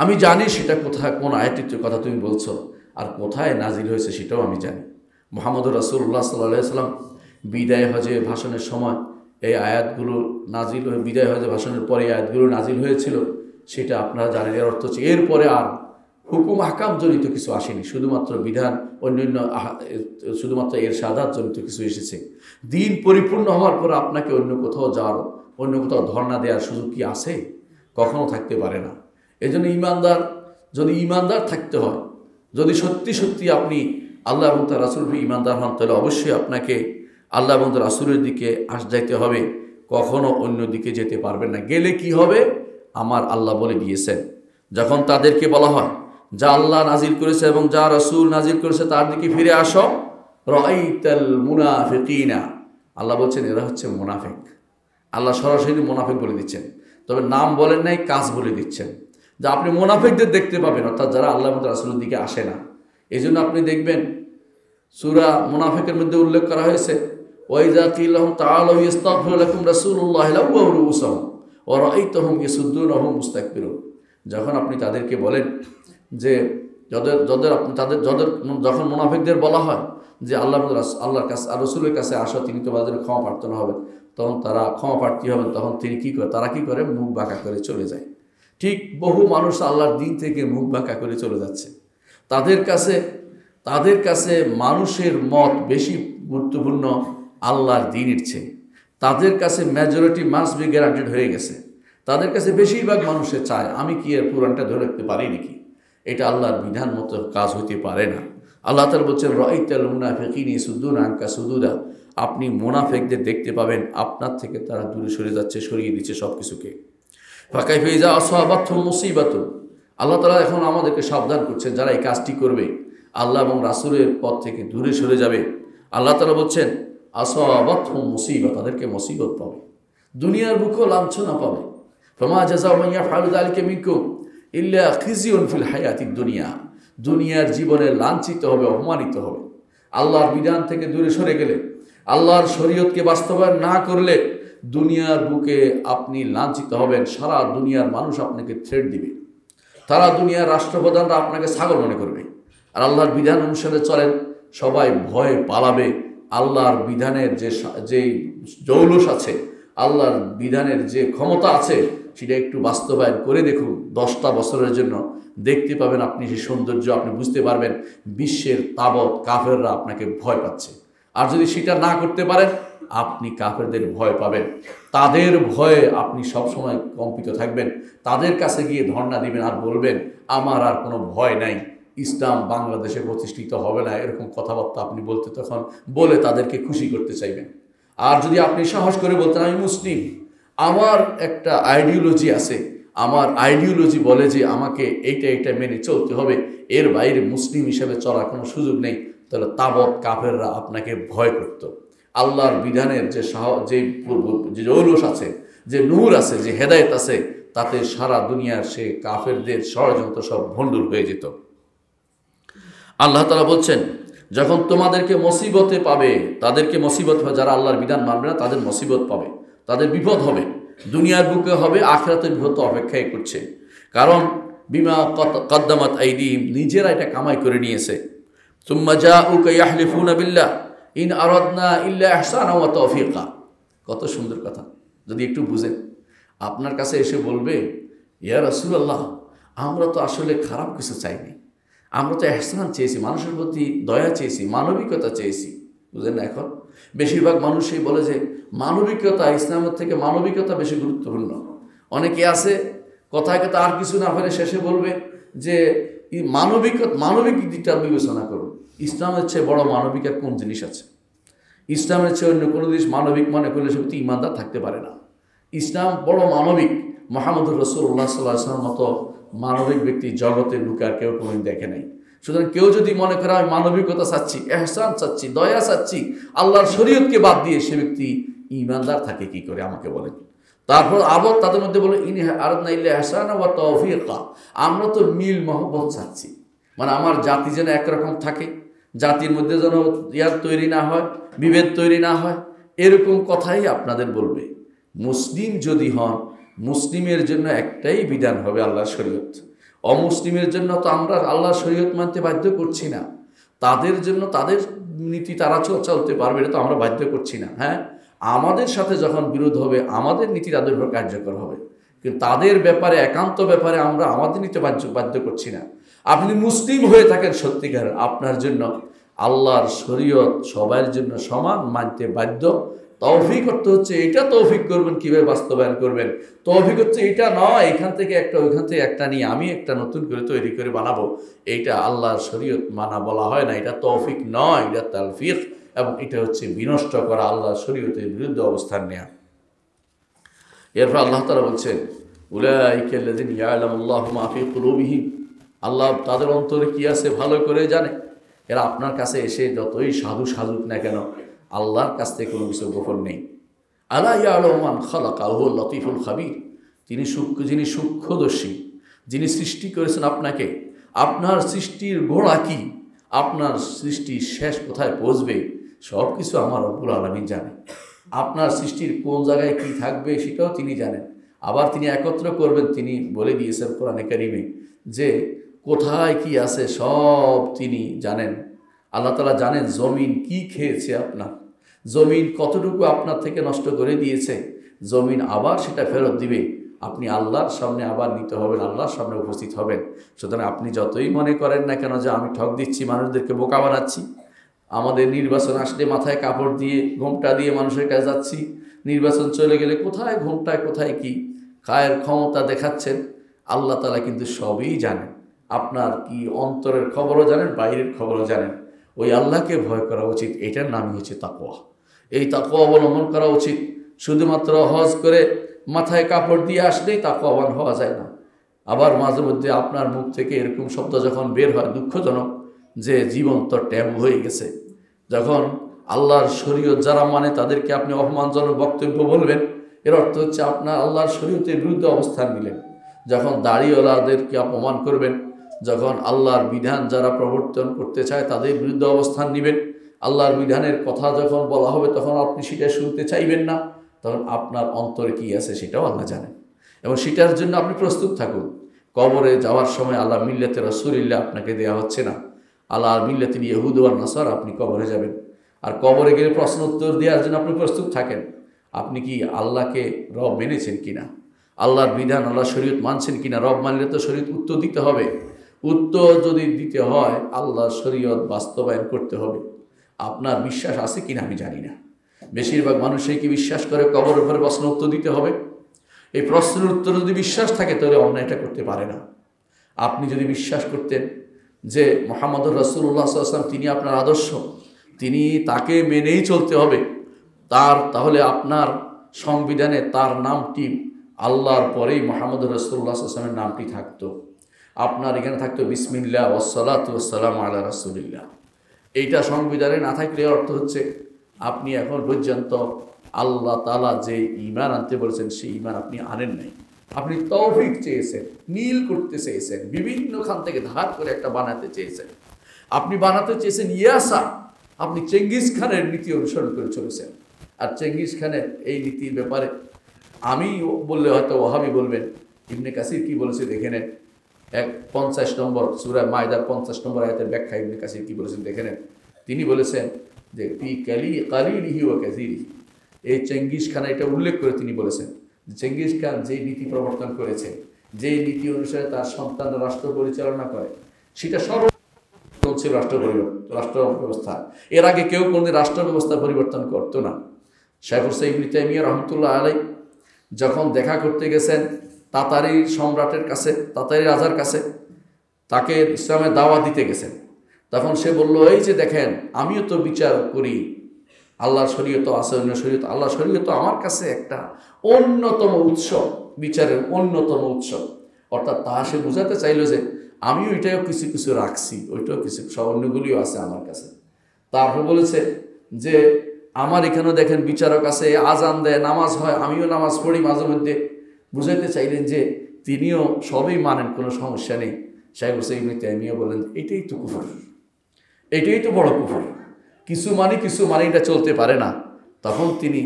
আমি জানি সেটা কোথায়, কোন আয়াতটির কথা তুমি বলছো, আর কোথায় নাজিল হয়েছে সেটাও আমি জানি। মুহাম্মদুর রাসূলুল্লাহ সাল্লাল্লাহু আলাইহি ওয়াসাল্লাম বিদায় হজে ভাষণের সময় এই আয়াতগুলো নাজিল হয়ে, বিদায় হজে ভাষণের পরে এই আয়াতগুলো নাজিল হয়েছিল, সেটা আপনারা জানেন। এর অর্থ হচ্ছে এরপরে আর হুকুম আহকাম জনিত কিছু আসেনি, শুধুমাত্র বিধান, অন্যান্য শুধুমাত্র এর সাদাত জনিত কিছু এসেছে। দিন পরিপূর্ণ হওয়ার পর আপনাকে অন্য কোথাও যাওয়ার, অন্য কোথাও ধর্ণা দেওয়ার সুযোগ কি আছে? কখনো থাকতে পারে না। এই জন্য ইমানদার, যদি ইমানদার থাকতে হয়, যদি সত্যি সত্যি আপনি আল্লাহ এবং তার রাসূলের ইমানদার হন, তাহলে অবশ্যই আপনাকে আল্লাহ এবং তার রাসূলের দিকে যাইতে হবে, কখনো অন্য দিকে যেতে পারবেন না। গেলে কি হবে? আমার আল্লাহ বলে দিয়েছেন, যখন তাদেরকে বলা হয় যা আল্লাহ নাজিল করেছে এবং যা রাসূল নাজিল করেছে তার দিকে ফিরে আসো, রাআইতাল মুনাফিকিনা, আল্লাহ বলছেন এরা হচ্ছে মুনাফিক। আল্লাহ সরাসরি মুনাফিক বলে দিচ্ছেন, তবে নাম বলেন নাই, কাজ বলে দিচ্ছেন যে আপনি মুনাফিকদের দেখতে পাবেন, অর্থাৎ যারা আল্লাহ এবং রাসূলের দিকে আসে না। এই জন্য আপনি দেখবেন সূরা মুনাফিকের মধ্যে উল্লেখ করা হয়েছে, ওয়াইযা কিল লাহুম তাআলাউ ইস্তাগফির লাকুম রাসূলুল্লাহি লাওয়া রুউসাহুম ওয়া রাআইতাহুম ইয়াসুদ্দুনা ওয়া হুম মুস্তাকবিরুন। যখন আপনি তাদেরকে বলেন যে যখন মুনাফিকদের বলা হয় যে আল্লাহর কাছে আর রাসূলের কাছে আসো, তিনি তোমাদের ক্ষমা প্রার্থনা হবেন, তখন তারা ক্ষমা প্রার্থী হবেন, তখন তিনি কি করে, তারা কি করে, মুখ বাঁকা করে চলে যায়। ঠিক বহু মানুষ আল্লাহর দিন থেকে মুখ বাঁকা করে চলে যাচ্ছে। তাদের কাছে মানুষের মত বেশি গুরুত্বপূর্ণ আল্লাহর দিনের চেয়ে। তাদের কাছে মেজরিটি মাস্ট বি গ্যারান্টেড হয়ে গেছে। তাদের কাছে বেশিরভাগ মানুষে চায় আমি কি এর পুরাণটা ধরে রাখতে পারি নাকি। এটা আল্লাহর বিধান মতো কাজ হইতে পারে না। আল্লাহ তাআলা বলছেন রাআইতাল মুনাফিকিনা ইয়াসুদ্দুনা আনকা সুদুদা, আপনি মুনাফিকদের দেখতে পাবেন আপনার থেকে তারা দূরে সরে যাচ্ছে, সরিয়ে দিচ্ছে সব কিছুকে। ফাকাইফা ইযা আসাবাতহুম মুসিবাতুন, আল্লাহ তাআলা এখন আমাদেরকে সাবধান করছেন যারা এই কাজটি করবে, আল্লাহ এবং রাসূলের পথ থেকে দূরে সরে যাবে। আল্লাহ তাআলা বলছেন আসাবাতহুম মুসিবা, তাদেরকে মুসিবত পাবে, দুনিয়ার বুকেও লাঞ্ছনা পাবে। ফামা জাযাউ মান ইয়াফআলু যালিকা মিনকুম ইল্লা খিজিউন ফিল হায়াতিদ দুনিয়া, দুনিয়ার জীবনে লাঞ্ছিত হবে, অপমানিত হবে। আল্লাহর বিধান থেকে দূরে সরে গেলে, আল্লাহর শরীয়তকে বাস্তবায়ন না করলে দুনিয়ার বুকে আপনি লাঞ্ছিত হবেন। সারা দুনিয়ার মানুষ আপনাকে থ্রেট দিবে, সারা দুনিয়ার রাষ্ট্রপ্রধানরা আপনাকে ছাগল মনে করবে। আর আল্লাহর বিধান অনুসারে চলেন, সবাই ভয়ে পালাবে। আল্লাহর বিধানের যে জৌলুস আছে, আল্লাহর বিধানের যে ক্ষমতা আছে, সেটা একটু বাস্তবায়ন করে দেখুন 10টা বছরের জন্য, দেখতে পাবেন আপনি সেই সৌন্দর্য, আপনি বুঝতে পারবেন বিশ্বের তাবৎ কাফেররা আপনাকে ভয় পাচ্ছে। আর যদি সেটা না করতে পারেন, আপনি কাফেরদের ভয় পাবেন, তাদের ভয়ে আপনি সবসময় কম্পিত থাকবেন। তাদের কাছে গিয়ে ধর্ণা দিবেন আর বলবেন আমার আর কোনো ভয় নাই, ইসলাম বাংলাদেশে প্রতিষ্ঠিত হবে না, এরকম কথাবার্তা আপনি বলতে তখন বলে তাদেরকে খুশি করতে চাইবেন। আর যদি আপনি সাহস করে বলতেন আমি মুসলিম, আমার একটা আইডিওলজি আছে, আমার আইডিওলজি বলে যে আমাকে এইটা মেনে চলতে হবে, এর বাইরে মুসলিম হিসেবে চলার কোনো সুযোগ নেই, তাহলে তাবৎ কাফেররা আপনাকে ভয় করত। আল্লাহর বিধানের যে জৌলুস আছে, যে নূর আছে, যে হেদায়েত আছে, তাতে সারা দুনিয়ার সে কাফেরদের ষড়যন্ত্র সব ভণ্ডুল হয়ে যেত। আল্লাহ তাআলা বলছেন যখন তোমাদেরকে মুসিবতে পাবে, তাদেরকে মুসিবত হবে, যারা আল্লাহর বিধান মানবে না তাদের মুসিবত পাবে, তাদের বিপদ হবে, দুনিয়ার বুকে হবে, আখিরাতের বিপদ অপেক্ষায় করছে। কারণ বিমা কদ্দামাত আইদিহিম, নিজেরা এটা কামাই করে নিয়েছে। সুম্মা জাউকা ইয়াহলিফুনা বিল্লাহ ইন আরাদনা ইল্লা ইহসানা ওয়া তাওফীকা, কত সুন্দর কথা। যদি একটু বুঝেন, আপনার কাছে এসে বলবে ইয়া রাসূলুল্লাহ, আমরা তো আসলে খারাপ কিছু চাইনি, আমরা তো ইহসান চেয়েছি, মানুষের প্রতি দয়া চেয়েছি, মানবিকতা চেয়েছি। বুঝেন না? এখন বেশিরভাগ মানুষই বলে যে মানবিকতা, ইসলামের থেকে মানবিকতা বেশি গুরুত্বপূর্ণ। অনেকে আছে কথায় কথা আর কিছু না ফেলে শেষে বলবে যে মানবিক দিকটা বিবেচনা করুন। ইসলামের চেয়ে বড় মানবিক আর কোন জিনিস আছে? ইসলামের চেয়ে অন্য কোনো জিনিস মানবিক মনে করলে সে ইমানদার থাকতে পারে না। ইসলাম বড় মানবিক। মুহাম্মদুর রাসূলুল্লাহ সাল্লাল্লাহু আলাইহি ওয়াসাল্লাম মতো মানবিক ব্যক্তি জগতের বুকে আর কেউ কোনোদিন দেখে নাই। সুতরাং কেউ যদি মনে করে আমি মানবিকতা চাচ্ছি, ইহসান চাচ্ছি, দয়া চাচ্ছি, আল্লাহর শরীয়তকে বাদ দিয়ে, সে ব্যক্তি ইমানদার থাকে কি করে আমাকে বলেন? তারপর আবার তাদের মধ্যে বলে ইন আরাদনা ইল্লা ইহসানা ওয়া তাওফীকা, আমরা তো মিল মহব্বত চাচ্ছি, মানে আমার জাতি যেন একরকম থাকে, জাতির মধ্যে যেন তৈরি না হয়, বিভেদ তৈরি না হয়, এরকম কথাই আপনাদের বলবে। মুসলিম যদি হন, মুসলিমের জন্য একটাই বিধান হবে আল্লাহর শরীয়ত। অমুসলিমের জন্য তো আমরা আল্লাহর শরীয়ত মানতে বাধ্য করছি না, তাদের জন্য তাদের নীতি তারা চলতে পারবে, এটা তো আমরা বাধ্য করছি না। হ্যাঁ, আমাদের সাথে যখন বিরোধ হবে আমাদের নীতি তাদের উপর কার্যকর হবে, কিন্তু তাদের ব্যাপারে একান্ত ব্যাপারে আমরা আমাদের নীতি বাধ্য করছি না। আপনি মুসলিম হয়ে থাকেন সত্যিকার, আপনার জন্য আল্লাহর শরীয়ত সবার জন্য সমান মানতে বাধ্য। তৌফিক করতে হচ্ছে এটা, তৌফিক করবেন কিভাবে বাস্তবায়ন করবেন। তৌফিক হচ্ছে এটা নয় এখান থেকে একটা ওইখান থেকে একটা নিয়ে আমি একটা নতুন করে তৈরি করে বানাবো, এইটা আল্লাহর শরীয়ত মানা বলা হয় না, এটা তৌফিক নয়, এটা তালফিক, এবং এটা হচ্ছে বিনষ্ট করা, আল্লাহর শরীয়তের বিরুদ্ধে অবস্থান নেওয়া। এরপর আল্লাহ তাআলা বলছেন উলাইকা আল্লাযিনা ইয়ালামুল্লাহু মা ফি কুলুবিহিম, আল্লাহ তাদের অন্তরে কি আছে ভালো করে জানে। এরা আপনার কাছে এসে যতই সাধু সাধুক না কেন, আল্লাহর কাছ থেকে কোনো কিছু গোপন নেই। আলা ইয়ালামু মান খালাকা ওয়া হুয়াল লতীফুল খাবীর, যিনি সূক্ষ্মদর্শী, যিনি সৃষ্টি করেছেন আপনাকে, আপনার সৃষ্টির গোড়া কি, আপনার সৃষ্টির শেষ কোথায় পৌঁছবে, সব কিছু আমার রব্বুল আলামিন জানে। আপনার সৃষ্টির কোন জায়গায় কি থাকবে সেটাও তিনি জানেন। আবার তিনি একত্র করবেন, তিনি বলে দিয়েছেন কোরআনে কারিমে যে কোথায় কি আছে সব তিনি জানেন। আল্লাহ তাআলা জানেন জমিন কি খেয়েছে, আপনার জমিন কতটুকু আপনার থেকে নষ্ট করে দিয়েছে, জমিন আবার সেটা ফেরত দিবে, আপনি আল্লাহর সামনে আবার নিতে হবেন, আল্লাহর সামনে উপস্থিত হবেন। সুতরাং আপনি যতই মনে করেন না কেন যে আমি ঠক দিচ্ছি, মানুষদেরকে বোকা বানাচ্ছি, আমাদের নির্বাচন আসলে মাথায় কাপড় দিয়ে ঘোমটা দিয়ে মানুষের কাছে যাচ্ছি, নির্বাচন চলে গেলে কোথায় ঘোমটায় কোথায় কি কায়ের ক্ষমতা দেখাচ্ছেন, আল্লাহ তাআলা কিন্তু সবই জানেন। আপনার কি অন্তরের খবরও জানেন, বাইরের খবরও জানেন। ওই আল্লাহকে ভয় করা উচিত, এটার নামই হচ্ছে তাকওয়া। এই তাকওয়া অবলম্বন করা উচিত। শুধুমাত্র হজ করে মাথায় কাপড় দিয়ে আসলেই তাকওয়াবান হওয়া যায় না। আবার মাঝে মধ্যে আপনার মুখ থেকে এরকম শব্দ যখন বের হয় দুঃখজনক, যে জীবন তো ট্যাবু হয়ে গেছে। যখন আল্লাহর শরীয়ত যারা মানে তাদেরকে আপনি অপমানজনক বক্তব্য বলবেন, এর অর্থ হচ্ছে আপনার আল্লাহর শরীয়তের বিরুদ্ধে অবস্থান নিলেন। যখন দাড়িওয়ালাদেরকে অপমান করবেন, যখন আল্লাহর বিধান যারা প্রবর্তন করতে চায় তাদের বিরুদ্ধে অবস্থান নেবেন, আল্লাহর বিধানের কথা যখন বলা হবে তখন আপনি সেটা শুনতে চাইবেন না, তখন আপনার অন্তরে কি আছে সেটাও আল্লাহ জানেন, এবং সেটার জন্য আপনি প্রস্তুত থাকুন। কবরে যাওয়ার সময় আল্লাহ মিল্লাতে রাসূলিল্লাহ আপনাকে দেওয়া হচ্ছে না, আল্লাহর মিল্লাতে ইহুদ ওয়ান নাসারা আপনি কবরে যাবেন। আর কবরে গেলে প্রশ্ন উত্তর দেওয়ার জন্য আপনি প্রস্তুত থাকেন। আপনি কি আল্লাহকে রব মেনেছেন কিনা, আল্লাহর বিধান আল্লাহর শরীয়ত মানছেন কিনা। রব মানলে তো শরীয়ত উত্তর দিতে হবে, উত্তর যদি দিতে হয় আল্লাহর শরীয়ত বাস্তবায়ন করতে হবে। আপনার বিশ্বাস আছে কিনা আমি জানি না, বেশিরভাগ মানুষই কি বিশ্বাস করে কবরের উপরে প্রশ্ন উত্তর দিতে হবে। এই প্রশ্নের উত্তর যদি বিশ্বাস থাকে তাহলে অন্যায়টা করতে পারে না। আপনি যদি বিশ্বাস করতেন যে মুহাম্মদুর রাসূলুল্লাহ সাল্লাল্লাহু আলাইহি ওয়াসাল্লাম তিনি আপনার আদর্শ, তিনি তাকে মেনেই চলতে হবে, তাহলে আপনার সংবিধানে তার নামটি আল্লাহর পরেই মুহাম্মদুর রাসূলুল্লাহ সাল্লাল্লাহু আলাইহি ওয়াসাল্লামের নামটি থাকতো। আপনার এখানে থাকতো বিসমিল্লাহ ওয়াসসালাতু ওয়াসসালামু আলা রাসূলিল্লাহ। এইটা সংবিধানে না থাকলে অর্থ হচ্ছে আপনি এখন পর্যন্ত আল্লাহ তাআলা যে ঈমান আনতে বলেছেন সেই ঈমান আপনি আনেন নাই। আপনি তৌফিক চেয়েছেন, নীল করতে চেয়েছেন, বিভিন্ন খান থেকে ধার করে একটা বানাতে চেয়েছেন। আপনি বানাতে চেয়েছেন ইয়াসা, আপনি চেঙ্গিস খানের নীতি অনুসরণ করে চলেছেন। আর চেঙ্গিস খানের এই নীতির ব্যাপারে আমি বললে হয়তো ওহাবি বলবেন, ইবনে কাসির কি বলেছে দেখে নেন। 50 নম্বর সূরা মায়দার 50 নম্বর আয়াতের ব্যাখ্যা ইবনে কাসির কি বলেছেন দেখে নেন। তিনি বলেছেন যে ফি কালিলিহি ওয়া কাসিরিহি, এই চেঙ্গিস খান এটা উল্লেখ করে তিনি বলেছেন চেঙ্গিস খান যেই নীতি প্রবর্তন করেছে, যেই নীতি অনুসারে তার সন্তানরা রাষ্ট্র পরিচালনা করে, সেটা ছিল রাষ্ট্র ব্যবস্থা। এর আগে কেউ কোনদিন রাষ্ট্র ব্যবস্থা পরিবর্তন করতো না। শাইখ হুসাইন ইবনে তাইমিয়া রাহমাতুল্লাহ আলাইহি যখন দেখা করতে গেছেন তাতারি সম্রাটের কাছে, তাতারি রাজার কাছে, তাকে ইসলামের দাওয়াত দিতে গেছেন, তখন সে বলল এই যে দেখেন আমিও তো বিচার করি, আল্লাহর শরীয়ত আছে, অন্য শরীয়ত, আল্লাহর শরীয়ত আমার কাছে একটা অন্যতম উৎস, বিচারের অন্যতম উৎস। অর্থাৎ তাহা সে বোঝাতে চাইল যে আমিও এটাও কিছু কিছু রাখছি, ওইটাও কিছু অন্যগুলিও আছে আমার কাছে। তারপর বলেছে যে আমার এখানেও দেখেন বিচারক আছে, আজান দেয়, নামাজ হয়, আমিও নামাজ পড়ি মাঝে মধ্যে। বুঝাইতে চাইলেন যে তিনিও সবই মানেন, কোনো সমস্যা নেই। শাইখ হুসাইন ইবনে তাইমিয়া বলেন এটাই তো কুফর, এটাই তো বড় কুফর, কিছু মানে এটা চলতে পারে না। তখন তিনি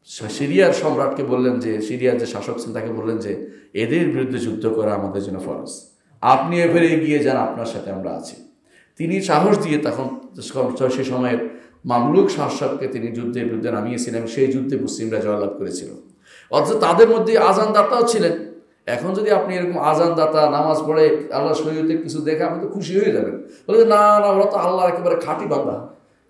সিরিয়ার সম্রাটকে বললেন যে, সিরিয়ার যে শাসক ছিলেন তাকে বললেন যে এদের বিরুদ্ধে যুদ্ধ করা আমাদের জন্য ফরজ, আপনি এবারে এগিয়ে যান, আপনার সাথে আমরা আছি। তিনি সাহস দিয়ে তখন সে সময়ের মামলুক শাসককে তিনি যুদ্ধের বিরুদ্ধে নামিয়েছিলেন, সেই যুদ্ধে মুসলিমরা জয়লাভ করেছিল। অথচ তাদের মধ্যে আজানদাতাও ছিলেন। এখন যদি আপনি এরকম আজানদাতা নামাজ পড়ে আল্লাহ শরীয়তে কিছু দেখে আপনি তো খুশি হয়ে যাবেন, বলে না না ওরা তো আল্লাহর একেবারে খাঁটি বান্দা।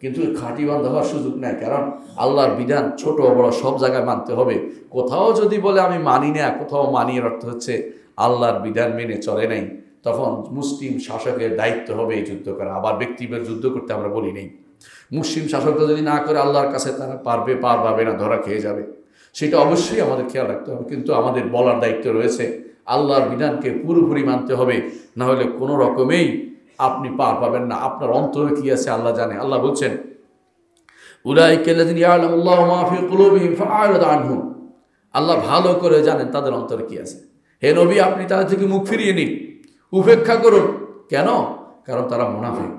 কিন্তু খাঁটি বান্দা হওয়ার সুযোগ নেই, কারণ আল্লাহর বিধান ছোট বড় সব জায়গায় মানতে হবে। কোথাও যদি বলে আমি মানি না, কোথাও মানি, এর অর্থ হচ্ছে আল্লাহর বিধান মেনে চলে নাই, তখন মুসলিম শাসকের দায়িত্ব হবে এই যুদ্ধ করা। আবার ব্যক্তিগত যুদ্ধ করতে আমরা বলি নেই। মুসলিম শাসকরা যদি না করে আল্লাহর কাছে তারা পার পাবে না, ধরা খেয়ে যাবে। সেটা অবশ্যই আমাদের খেয়াল রাখতে হবে। কিন্তু আমাদের বলার দায়িত্ব রয়েছে, আল্লাহর বিধানকে পুরোপুরি মানতে হবে, না হলে কোনো রকমেই আপনি পার পাবেন না। আপনার অন্তরে কি আছে আল্লাহ জানে। আল্লাহ বলছেন উলাইকাল্লাযিনা ইয়ালামুল্লাহু মা ফি কুলুবিহিম ফাআরিদ আনহুম, আল্লাহ ভালো করে জানেন তাদের অন্তরে কি আছে। হে নবী, আপনি তাদের থেকে মুখ ফিরিয়ে নিন, উপেক্ষা করুন। কেন? কারণ তারা মুনাফিক।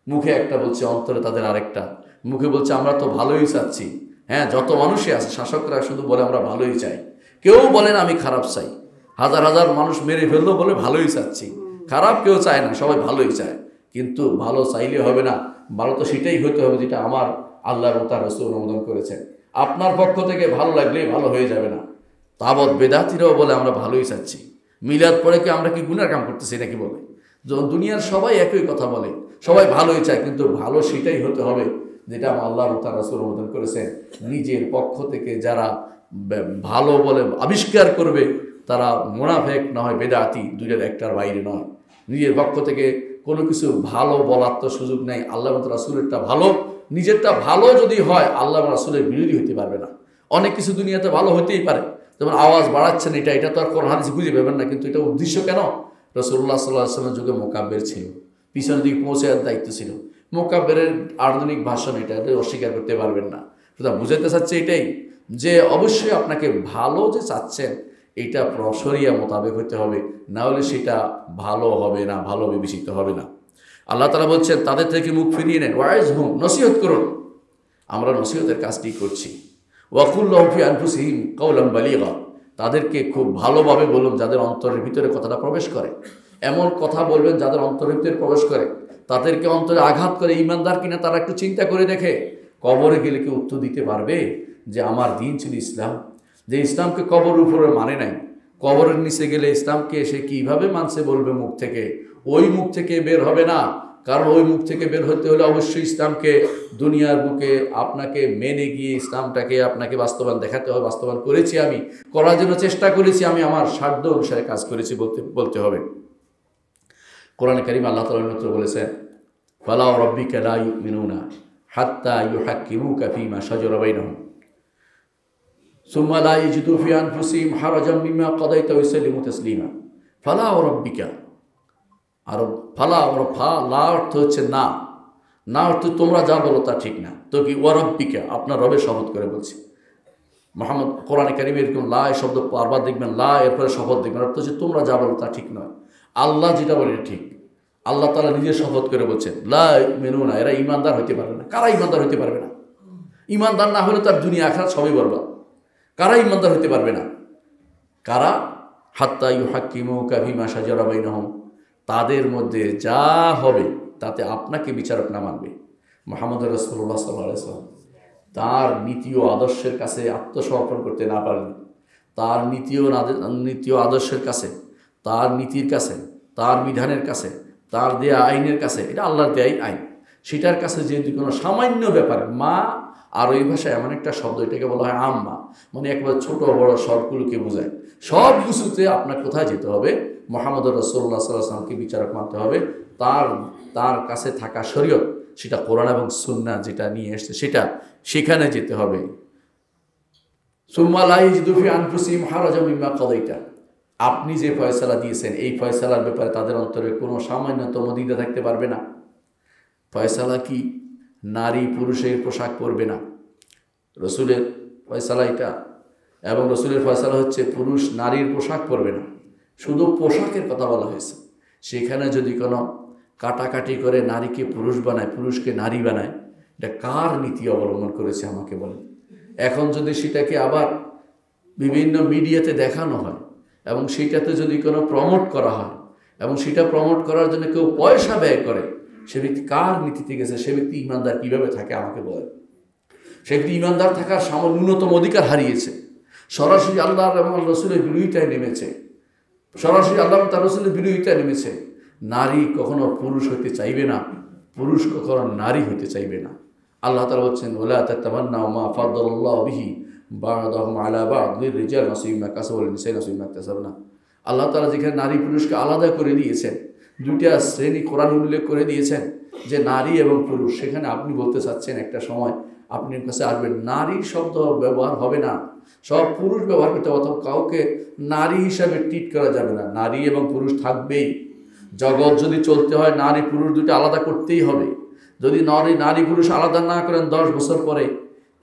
মুখে একটা বলছে, অন্তরে তাদের আরেকটা। মুখে বলছে আমরা তো ভালোই চাচ্ছি। হ্যাঁ, যত মানুষই আছে শাসকরা শুধু বলে আমরা ভালোই চাই, কেউ বলেন আমি খারাপ চাই। হাজার হাজার মানুষ মেরে ফেললেও বলে ভালোই চাচ্ছি, খারাপ কেউ চায় না, সবাই ভালোই চায়। কিন্তু ভালো চাইলে হবে না, ভালো তো সেটাই হতে হবে যেটা আমার আল্লাহ এবং তার রাসূল অনুমোদন করেছেন। আপনার পক্ষ থেকে ভালো লাগলেই ভালো হয়ে যাবে না। তাবৎ বেদাতিরাও বলে আমরা ভালোই চাচ্ছি। মিলাদ পড়ে কি আমরা কি গুনার কাম করতেছি নাকি বলে। যখন দুনিয়ার সবাই একই কথা বলে, সবাই ভালোই চায়, কিন্তু ভালো সেটাই হতে হবে যেটা আল্লাহ এবং তার রাসূল অনুমোদন করেছেন। নিজের পক্ষ থেকে যারা ভালো বলে আবিষ্কার করবে তারা মুনাফিক না হয় বেদাতি, দুইটার একটার বাইরে নয়। নিজের পক্ষ থেকে কোনো কিছু ভালো বলার তো সুযোগ নেই। আল্লাহ এবং রাসূলেরটা ভালো, নিজেরটা ভালো যদি হয় আল্লাহ এবং রাসূলের বিরোধী হতে পারবে না। অনেক কিছু দুনিয়াতে ভালো হতেই পারে, যেমন আওয়াজ বাড়াচ্ছেন, এটা তো আর কোরআন হাদিস খুঁজে পাবেন না। কিন্তু এটা উদ্দেশ্য কেন? রাসূলুল্লাহ সাল্লাল্লাহু আলাইহি ওয়াসাল্লামের যুগে মোকাব্বের ছিল, পিছনের দিকে পৌঁছে দেওয়ার দায়িত্ব ছিল। মোকাব্বেরের আধুনিক ভাষণ এটা অস্বীকার করতে পারবেন না। সুতরাং বুঝাতে চাচ্ছে এটাই যে অবশ্যই আপনাকে ভালো যে চাচ্ছেন এটা শরিয়া মোতাবেক হতে হবে, না হলে সেটা ভালো হবে না, ভালো বিবেচিত হবে না। আল্লাহ তাআলা বলছেন তাদের থেকে মুখ ফিরিয়ে নেন, ওয়াইজহুম, নসিহত করুন। আমরা নসিহতের কাজটি করছি। ওয়াকুল লাহুম ফি আনফুসিহিম কাওলান বালিগা, তাদেরকে খুব ভালোভাবে বলুন যাদের অন্তরের ভিতরে কথাটা প্রবেশ করে। এমন কথা বলবেন যাদের অন্তরের ভিতরে প্রবেশ করে, তাদেরকে অন্তরে আঘাত করে। ইমানদার কিনা তারা একটু চিন্তা করে দেখে, কবরে গেলে কি উত্তর দিতে পারবে যে আমার দিন ছিল ইসলাম, যে ইসলামকে কবর উপরে মানে নাই। কবরের নিচে গেলে ইসলামকে সে কিভাবে মানছে বলবে মুখ থেকে? ওই মুখ থেকে বের হবে না, কারণ ওই মুখ থেকে বের হতে হলে অবশ্যই ইসলামকে দুনিয়ার বুকে আপনাকে মেনে গিয়ে ইসলামটাকে আপনাকে বাস্তবায়ন দেখাতে হবে। বাস্তবায়ন করেছি আমি, করার জন্য চেষ্টা করেছি আমি, আমার সাধ্য অনুসারে কাজ করেছি বলতে হবে। কোরআনে কারীমে আল্লাহ তাআলা অন্যত্র বলেছেন ফালা রাব্বিকা লা ইউমিনুনা হাত্তা ইউহাক্কিমুকা ফীমা শাজারা বাইনাহুম সুম্মা লা ইয়াজিদু ফি আনফুসিহিম হারাজাম মিম্মা কাদাইতা ওয়া ইউসাল্লিমু তাসলিমা। ফালা রাব্বিকা, আর ফালা লা অর্থ হচ্ছে না, না অর্থ তোমরা যা বলো তা ঠিক না, তো কি ওয়া রাব্বিকা, আপনার রবের শপথ করে বলছি। মুহাম্মদ কোরআনে কারীমে এরকম লা শব্দ বারবার দেখবেন, লা এরপরে শপথ দেখবেন, অর্থ হচ্ছে তোমরা যা বলো তা ঠিক নয়, আল্লাহ যেটা বলে ঠিক। আল্লাহ তাআলা নিজে শপথ করে বলছেন লা ইউমিনুনা, এরা ইমানদার হইতে পারবে না। কারা ইমানদার হইতে পারবে না? ইমানদার না হলে তার দুনিয়া আখিরাত সবই বরবাদ। কারা ইমানদার হইতে পারবে না? কারা? হাত্তা ইউহাক্কিমুকা ফীমা শাজারা বাইনাহুম, তাদের মধ্যে যা হবে তাতে আপনাকে বিচারক না মানবে। মুহাম্মদ রাসূলুল্লাহ সাল্লাল্লাহু আলাইহি ওয়াসাল্লাম তার নীতি ও আদর্শের কাছে আত্মসমর্পণ করতে না পারলে, তার নীতি ও আদর্শের কাছে, তার নীতির কাছে, তার বিধানের কাছে, তার দেয়া আইনের কাছে, এটা আল্লাহর দেয়াই আইন, সেটার কাছে যদি কোনো সামান্য ব্যাপারে মা, আর ওই ভাষায় এমন একটা শব্দ, এটাকে বলা হয় আম্মা, মানে একবার ছোট বড় সবগুলোকে বোঝায়। সব কিছুতে আপনার কোথায় যেতে হবে? মুহাম্মদ রাসূলুল্লাহ সাল্লাল্লাহু আলাইহি ওয়াসাল্লামকে বিচারক মানতে হবে। তার কাছে থাকা শরীয়ত, সেটা কোরআন এবং সুন্নাহ যেটা নিয়ে এসেছে সেটা, সেখানে যেতে হবে। সুম্মা লা ইয়াজিদু ফি আনফুসিহিম হারাজাম মিম্মা কাদাইতা, আপনি যে ফয়সালা দিয়েছেন এই ফয়সালার ব্যাপারে তাদের অন্তরে কোনো সামান্যতম দ্বিধা থাকতে পারবে না। ফয়সালা কি? নারী পুরুষের পোশাক পরবে না, রসুলের ফয়সালা এটা। এবং রসুলের ফয়সালা হচ্ছে পুরুষ নারীর পোশাক পরবে না, শুধু পোশাকের কথা বলা হয়েছে। সেখানে যদি কোনো কাটাকাটি করে নারীকে পুরুষ বানায়, পুরুষকে নারী বানায়, এটা কার নীতি অবলম্বন করেছে আমাকে বলেন? এখন যদি সেটাকে আবার বিভিন্ন মিডিয়াতে দেখানো হয় এবং সেটাতে যদি কোনো প্রমোট করা হয় এবং সেটা প্রমোট করার জন্য কেউ পয়সা ব্যয় করে, সে ব্যক্তি কার নীতিতে গেছে? সে ব্যক্তি ইমানদার কিভাবে থাকে আমাকে বলে? সে ব্যক্তি ইমানদার থাকার ন্যূনতম অধিকার হারিয়েছে, সরাসরি আল্লাহ এবং রসুলের বিরোধিতায় নেমেছে, সরাসরি আল্লাহ তার রসুলের বিরোধিতায় নেমেছে। নারী কখনো পুরুষ হইতে চাইবে না, পুরুষ কখনো নারী হইতে চাইবে না। আল্লাহ তাআলা বলছেন, ওয়ালা তাতামান্নাউ মা ফাদ্দালাল্লাহু বিহি বা'দাহুম আলা বা'দ লির-রিজালি নাসীবুম মিম্মা কাসাবু ওয়া লিন-নিসাই নাসীবুম মিম্মা ইকতাসাবনা। আল্লাহ তাআলা যেখানে নারী পুরুষকে আলাদা করে দিয়েছেন, দুইটা শ্রেণী কোরআন উল্লেখ করে দিয়েছেন যে নারী এবং পুরুষ, সেখানে আপনি বলতে চাচ্ছেন একটা সময় আপনার কাছে আসবেন নারী শব্দ ব্যবহার হবে না, সব পুরুষ ব্যবহার করতে হবে, অথবা কাউকে নারী হিসাবে ট্রিট করা যাবে না। নারী এবং পুরুষ থাকবেই। জগৎ যদি চলতে হয় নারী পুরুষ দুটো আলাদা করতেই হবে। যদি নারী পুরুষ আলাদা না করেন 10 বছর পরে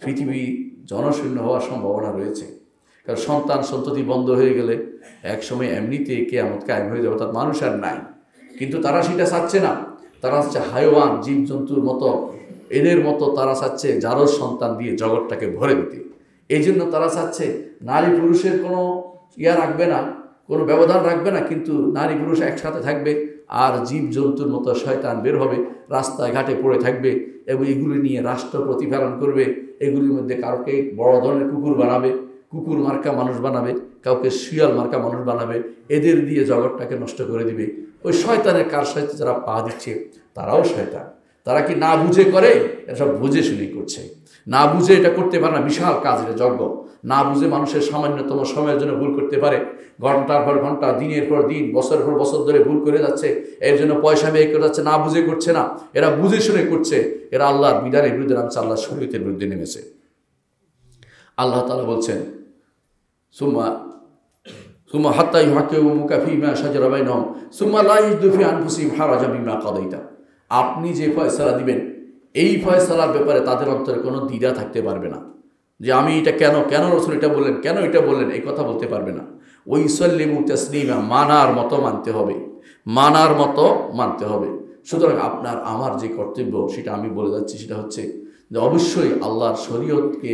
পৃথিবী জনশূন্য হওয়ার সম্ভাবনা রয়েছে। কারণ সন্তান সন্ততি বন্ধ হয়ে গেলে একসময় এমনিতে কিয়ামত কায়েম হয়ে যাবে, অর্থাৎ মানুষ আর নাই। কিন্তু তারা সেটা চাচ্ছে না, তারা হচ্ছে হাইওয়ান, জীবজন্তুর মতো, এদের মতো তারা চাচ্ছে জারজ সন্তান দিয়ে জগৎটাকে ভরে দিতে। এই জন্য তারা চাচ্ছে নারী পুরুষের কোনো রাখবে না, কোনো ব্যবধান রাখবে না, কিন্তু নারী পুরুষ একসাথে থাকবে, আর জীবজন্তুর মতো শয়তান বের হবে, রাস্তায় ঘাটে পড়ে থাকবে এবং এগুলি নিয়ে রাষ্ট্র প্রতিপালন করবে। এগুলির মধ্যে কাউকে বড় ধরনের কুকুর বানাবে, কুকুর মার্কা মানুষ বানাবে, কাউকে শিয়াল মার্কা মানুষ বানাবে, এদের দিয়ে জগৎটাকে নষ্ট করে দিবে। ওই শয়তানের কার সাথে যারা পা দিচ্ছে তারাও শয়তান। তারা কি না বুঝে করে? এটা সব বুঝে শুনে করছে। না বুঝে এটা করতে পারে না, বিশাল কাজ, এটা যজ্ঞ। না বুঝে মানুষের সামান্যতম সময়ের জন্য ভুল করতে পারে, ঘন্টার পর ঘন্টা, দিনের পর দিন, বছরের পর বছর ধরে ভুল করে যাচ্ছে, এর জন্য পয়সা ব্যয় করে যাচ্ছে। না বুঝে করছে না, এরা বুঝে শুনে করছে। এরা আল্লাহর বিধানের বিরুদ্ধে নামছে, আল্লাহর শরীয়তের বিরুদ্ধে নেমেছে। আল্লাহ তাআলা বলছেন, সুম্মা হাত্তা ইউহাক্কিমুকা ফীমা শাজারা বাইনাহুম সুম্মা লা ইয়াজিদু ফী আনফুসিহিম হারাজাম মিম্মা কাদাইতা। আপনি যে ফয়সালা দিবেন, এই ফয়সালার ব্যাপারে তাদের অন্তরে কোনো দ্বিধা থাকতে পারবে না, যে আমি এটা কেন রাসূল এটা বললেন, কেন এটা বললেন, এই কথা বলতে পারবে না। ওই ইউসাল্লিমু তাসলিমা, মানার মতো মানতে হবে, মানার মতো মানতে হবে। সুতরাং আপনার আমার যে কর্তব্য সেটা আমি বলে যাচ্ছি, সেটা হচ্ছে যে অবশ্যই আল্লাহর শরীয়তকে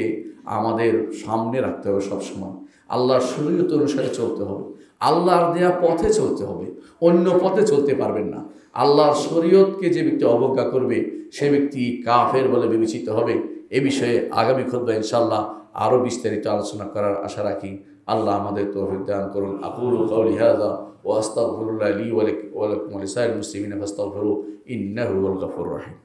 আমাদের সামনে রাখতে হবে সবসময়। আল্লাহর শরীয়ত অনুসারে চলতে হবে, আল্লাহর দেয়া পথে চলতে হবে, অন্য পথে চলতে পারবেন না। আল্লাহর শরীয়তকে যে ব্যক্তি অবজ্ঞা করবে সে ব্যক্তি কাফের বলে বিবেচিত হবে। এ বিষয়ে আগামী খুতবা ইনশাআল্লাহ আরও বিস্তারিত আলোচনা করার আশা রাখি। আল্লাহ আমাদের তৌফিক দান করুন। আকুলু কাওলি হাযা ওয়া আস্তাগফিরুল্লাহ লি ওয়া লাকুম ওয়া লিসাইরিল মুসলিমিনা ফাস্তাগফিরু ইন্নাহু হুয়াল গফুরুর রহিম।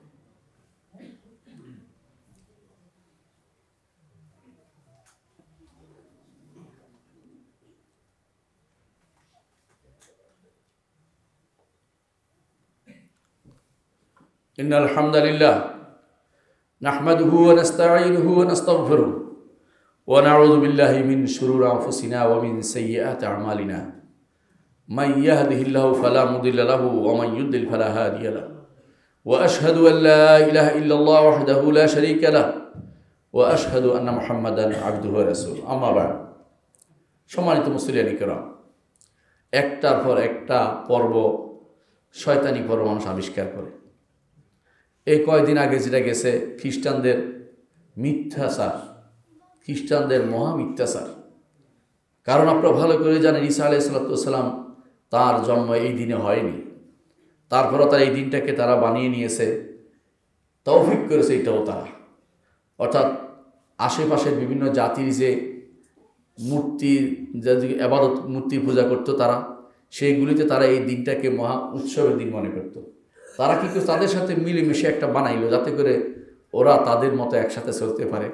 ইন্নাল হামদালিল্লাহ নাহমাদুহু ওয়া নাস্তাঈনুহু ওয়া নাস্তাগফিরুহু ওয়া নাউযু বিল্লাহি মিন শুরুরি আনফুসিনা ওয়া মিন সাইয়্যাতি আমালিনা। মান ইয়াহদিহিল্লাহু ফালা মুদিল্লা লাহু ওয়া মান ইউদ্লিল ফালা হাদিয়া লাহু। ওয়া আশহাদু আল লা ইলাহা ইল্লাল্লাহ ওয়াহদাহু লা শারীকা লাহু ওয়া আশহাদু আন্না মুহাম্মাদান আবদুহু ওয়া রাসূলুহু। আম্মা বা'দ। সম্মানিত মুসলিয়ানি কিরাম, একটার পর একটা পর্ব, শয়তানি পর্ব মানুষ আবিষ্কার করে। এই কয়দিন আগে যেটা গেছে, খ্রিস্টানদের মিথ্যাচার, খ্রিস্টানদের মহা মিথ্যাচার। কারণ আপনারা ভালো করে জানেন ঈসা আলাইহিস সালাম তার জন্ম এই দিনে হয়নি, তারপরে তার এই দিনটাকে তারা বানিয়ে নিয়েছে, তৌফিক করেছে এটাও তারা। অর্থাৎ আশেপাশের বিভিন্ন জাতির যে মূর্তির যে আবাদত, মূর্তি পূজা করতো তারা, সেইগুলিতে তারা এই দিনটাকে মহা উৎসবের দিন মনে করত। তারা কিন্তু তাদের সাথে মিলেমিশে একটা বানাইলো, যাতে করে ওরা তাদের মতো একসাথে চলতে পারে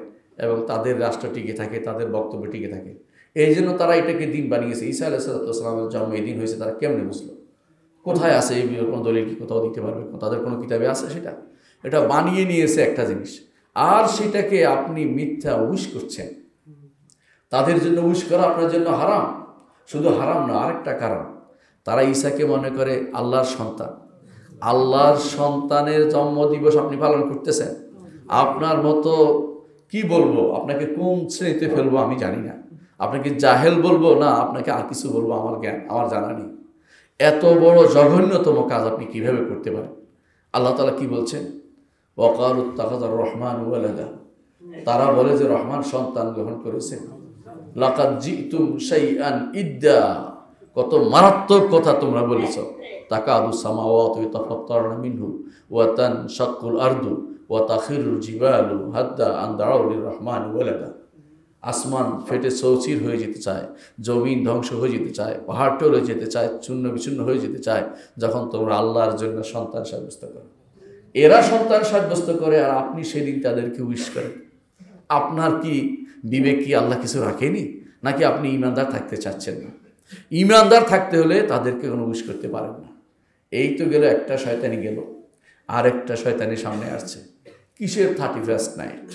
এবং তাদের রাষ্ট্র টিকে থাকে, তাদের বক্তব্য টিকে থাকে। এই জন্য তারা এটাকে দিন বানিয়েছে। ঈসা আলাইহিস সালামের জন্ম এই দিন হয়েছে, তারা কেমনে বুঝলো? কোথায় আছে এই কোনো দলিল কি কোথাও দিতে পারবে? তাদের কোনো কিতাবে আছে সেটা? এটা বানিয়ে নিয়েছে একটা জিনিস, আর সেটাকে আপনি মিথ্যা উইশ করছেন। তাদের জন্য উইশ করা আপনার জন্য হারাম। শুধু হারাম না, আরেকটা কারণ, তারা ঈসাকে মনে করে আল্লাহর সন্তান। আল্লাহর সন্তানের জন্মদিবস আপনি পালন করতেছেন। আপনার মতো কি বলবো, আপনাকে কোন শ্রেণীতে ফেলবো আমি জানি না। আপনাকে জাহেল বলবো না আপনাকে আর কিছু বলবো, আমার জানা নেই। এত বড় জঘন্যতম কাজ আপনি কিভাবে করতে পারেন? আল্লাহ তাআলা কি বলছেন? ওয়াকালু ইত্তাখাযার রহমানু ওয়ালাদা তারা বলে যে রহমান সন্তান গ্রহণ করেছেন। লাকাদ জিতুম শাইআন ইদ্দা, কত মারাত্মক কথা তোমরা বলেছ। তাকাদু সামাওয়াতু ইয়াতাফাত্তারনা মিনহু ওয়া তানশাক্কুল আরদু ওয়া তাখিরুল জিবালু হাত্তা আন দাউ লিররহমানি ওয়ালাদা। আসমান ফেটে চৌচির হয়ে যেতে চায়, জমিন ধ্বংস হয়ে যেতে চায়, পাহাড় টলে যেতে চায়, চূর্ণ বিচূর্ণ হয়ে যেতে চায় যখন তোমরা আল্লাহর জন্য সন্তান সাব্যস্ত করো। এরা সন্তান সাব্যস্ত করে আর আপনি সেদিন তাদেরকে উইশ করেন। আপনার কি বিবেক কি আল্লাহ কিছু রাখেনি, নাকি আপনি ইমানদার থাকতে চাচ্ছেন না? ইমানদার থাকতে হলে তাদেরকে কোনো উইশ করতে পারেন না। এই তো গেল একটা শয়তানি গেল, আর একটা শয়তানি সামনে আসছে। কিসের 31st নাইট?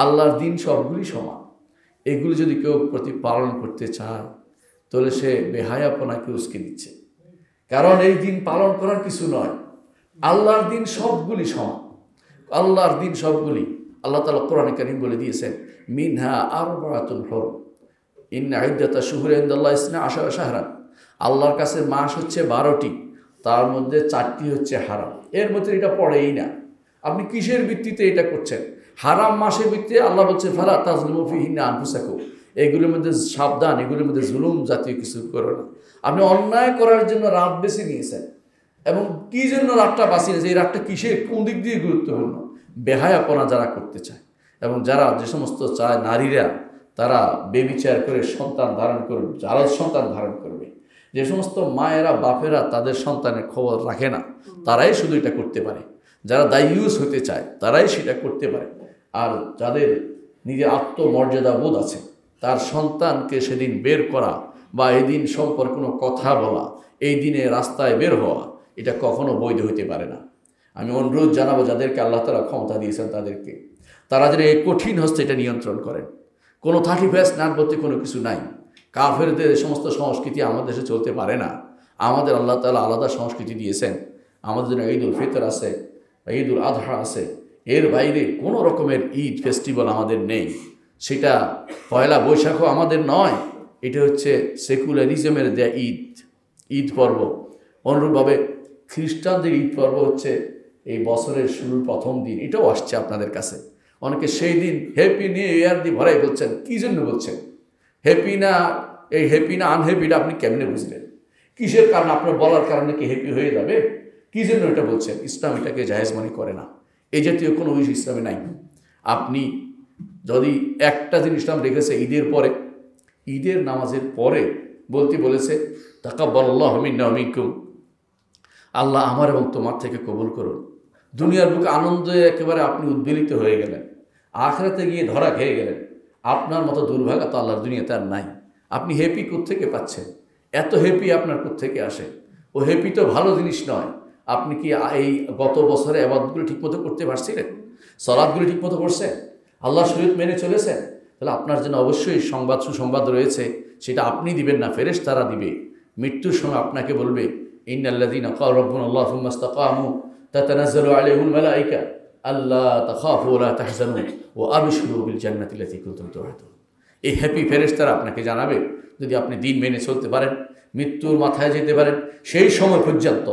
আল্লাহর দিন সবগুলি সমান। এগুলি যদি কেউ প্রতিপালন করতে চায় তাহলে সে বেহায়াপনাকে উস্কে দিচ্ছে। কারণ এই দিন পালন করার কিছু নয়, আল্লাহর দিন সবগুলি সমান। আল্লাহর দিন সবগুলি আল্লাহ তাআলা কোরআনে কারীম বলে দিয়েছেন, মিনহা আরবাআতুন হুরুম ইন্না ইদ্দাতা শুহুরি ইনদাল্লাহি 12 শাহরান। আল্লাহর কাছে মাস হচ্ছে 12টি, তার মধ্যে 4টি হচ্ছে হারাম। এর মধ্যে এটা পড়েই না। আপনি কিসের ভিত্তিতে এটা করছেন? হারাম মাসের ভিত্তিতে আল্লাহ বলছে ফালা তাজলিমু ফিহিন্না আনফুসাকুম, এগুলোর মধ্যে সাবধান, এগুলোর মধ্যে জুলুম জাতীয় কিছু করো না। আপনি অন্যায় করার জন্য রাত বেছে নিয়েছেন, এবং কি জন্য রাতটা বাঁচিয়ে নিয়েছে? এই রাতটা কিসের, কোন দিক দিয়ে গুরুত্বপূর্ণ? বেহায়াপনা যারা করতে চায়, এবং যারা যে সমস্ত চায় নারীরা তারা বেবিচার করে সন্তান ধারণ করবে, জারজ সন্তান ধারণ করবে, যে সমস্ত মায়েরা বাপেরা তাদের সন্তানের খবর রাখে না, তারাই শুধু এটা করতে পারে। যারা দায়ুস হতে চায় তারাই সেটা করতে পারে। আর যাদের নিজের আত্মমর্যাদা বোধ আছে, তার সন্তানকে সেদিন বের করা বা এই দিন সম্পর্কে কোনো কথা বলা, এই দিনে রাস্তায় বের হওয়া, এটা কখনো বৈধ হতে পারে না। আমি অনুরোধ জানাবো যাদেরকে আল্লাহ তাআলা ক্ষমতা দিয়েছেন তাদেরকে, তারা যেন এই কঠিন হস্তে এটা নিয়ন্ত্রণ করেন। কোনো 31st নাইট বলতে কোনো কিছু নাই। কাফেরদের সমস্ত সংস্কৃতি আমাদের দেশে চলতে পারে না। আমাদের আল্লাহ তাআলা আলাদা সংস্কৃতি দিয়েছেন। আমাদের জন্য ঈদ উল ফিতর আছে, ঈদ উল আজহা আছে, এর বাইরে কোনো রকমের ঈদ ফেস্টিভ্যাল আমাদের নেই। সেটা পয়লা বৈশাখও আমাদের নয়, এটা হচ্ছে সেকুলারিজমের দেয়া ঈদ পর্ব। অনুরূপভাবে খ্রিস্টানদের ঈদ পর্ব হচ্ছে এই বছরের শুরুর প্রথম দিন, এটাও আসছে আপনাদের কাছে। অনেকে সেই দিন হ্যাপি নিউ ইয়ার দিয়ে ভরাই বলছেন। কী জন্য বলছেন হ্যাপি না? এই হ্যাপি না আনহ্যাপিটা আপনি কেমনে বুঝলেন? কিসের কারণে? আপনার বলার কারণে কি হ্যাপি হয়ে যাবে? কী জন্য এটা বলছেন? ইসলাম এটাকে জায়েজ মনে করে না। এই জাতীয় কোনো উইশ ইসলামে নাই। আপনি যদি একটা জিনিস ইসলাম রেখেছে ঈদের পরে, ঈদের নামাজের পরে বলতে বলেছে তাকাব্বালাল্লাহু মিন্না ওয়া মিনকুম, আল্লাহ আমার এবং তোমার থেকে কবুল করুন। দুনিয়ার বুকে আনন্দে একেবারে আপনি উদ্বেলিত হয়ে গেলেন, আখিরাতে গিয়ে ধরা খেয়ে গেলেন। আপনার মতো দুর্ভাগা তো আল্লাহর দুনিয়াতে আর নাই। আপনি হ্যাপি কোত্থেকে পাচ্ছেন? এত হ্যাপি আপনার কোত্থেকে আসে? ও হ্যাপি তো ভালো জিনিস নয়। আপনি কি এই গত বছরে ইবাদতগুলো ঠিকমতো করতে পারছিলেন? সালাতগুলো ঠিকমতো করছেন? আল্লাহর শরীয়ত মেনে চলেছেন? তাহলে আপনার জন্য অবশ্যই সুসংবাদ রয়েছে। সেটা আপনি দিবেন না, ফেরেশতারা দিবে। মৃত্যুর সময় আপনাকে বলবে ইন্নাল্লাযীনা ক্বালু রাব্বুনাল্লাহু সুম্মা ইসতাকামু তাতানাজ্জালু আলাইহিমুল মালায়েকা আল্লা তাখাফু ওয়া লা তাহজানু ওয়া আবশিরু বিল জান্নাতি আল্লাতী কুনতুম তুআদুন। এই হ্যাপি ফেরেশতারা আপনাকে জানাবে, যদি আপনি দিন মেনে চলতে পারেন, মৃত্যুর মাথায় যেতে পারেন, সেই সময় পর্যন্ত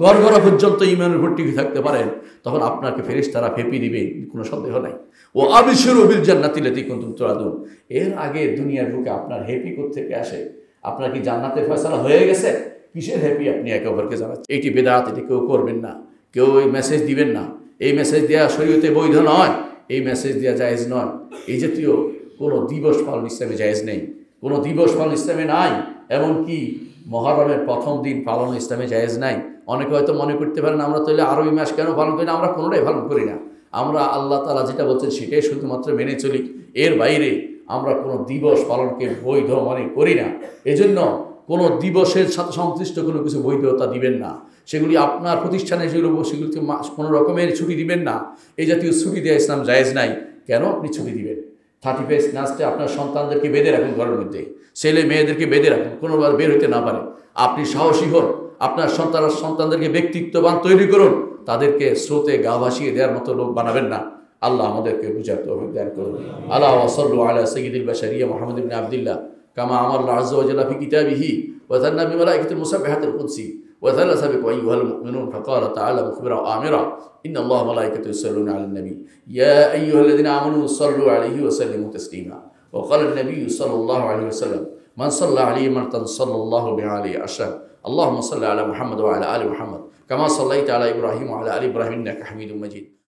গড়গড়া পর্যন্ত ঈমানের উপর টিকে থাকতে পারেন, তখন আপনাকে ফেরেশতারা হ্যাপি দিবে, কোনো সন্দেহ নাই। ও আবশিরু বিল জান্নাতি আল্লাতী কুনতুম তুআদুন। এর আগে দুনিয়ার বুকে আপনার হ্যাপি কোত্থেকে আসে? আপনার কি জান্নাতের ফয়সালা হয়ে গেছে? কিসের হ্যাপি আপনি একে অপরকে জানাচ্ছেন? এটি বেদাত, এটি কেউ করবেন না। কেউ এই মেসেজ দিবেন না। এই মেসেজ দেওয়া শরীয়তে বৈধ নয়, এই মেসেজ দেওয়া জায়েজ নয়। এই জাতীয় কোনো দিবস পালন ইসলামে জায়েজ নেই, কোনো দিবস পালন ইসলামে নাই। এমনকি মহরমের প্রথম দিন পালন ইসলামে জায়েজ নাই। অনেকে হয়তো মনে করতে পারেন আমরা তাহলে আরবি মাস কেন পালন করি না? আমরা কোনোটাই পালন করি না। আমরা আল্লাহ তাআলা যেটা বলছেন সেটাই শুধুমাত্র মেনে চলি। এর বাইরে আমরা কোনো দিবস পালনকে বৈধ মনে করি না। এজন্য কোনো দিবসের সাথে সংশ্লিষ্ট কোনো কিছু বৈধতা দিবেন না। সেগুলি আপনার প্রতিষ্ঠানে সেগুলিতে কোনো রকমের ছুটি দিবেন না। এই জাতীয় ছুটি দেওয়া ইসলাম জায়েজ নাই। কেন আপনি ছুটি দিবেন? 31st নাচতে আপনার সন্তানদেরকে বেঁধে রাখুন, ঘরের মধ্যে ছেলে মেয়েদেরকে বেঁধে রাখুন, কোনোবার বের হইতে না পারে। আপনি সাহসী হন, আপনার সন্তানদেরকে ব্যক্তিত্ববান তৈরি করুন, তাদেরকে স্রোতে গা ভাসিয়ে দেওয়ার মতো লোক বানাবেন না। আল্লাহ আমাদেরকে বুঝার তৌফিক দান করুন। আল্লাহ ওয়াসাল্লু আলা সাইয়্যিদিল বাশারিয়া মুহাম্মদ ইবনে আবদুল্লাহ কামা আমারা আল্লাহু ওয়া জাল্লা ফি কিতাবিহি ওয়া যান্না বিমালাইকাতিল মুসাব্বিহাতিল কুদসি وثلث بكم أيها المؤمنون فقال تعالى مخبرا وآمرا إن الله وملائكته يصلون على النبي يا أيها الذين آمنوا صلوا عليه وسلموا تسليما وقال النبي صلى الله عليه وسلم من صلى عليه مرة صلى الله به عليه عشرا اللهم صل على محمد وعلى آل محمد كما صليت على إبراهيم وعلى آل إبراهيم إنك حميد مجيد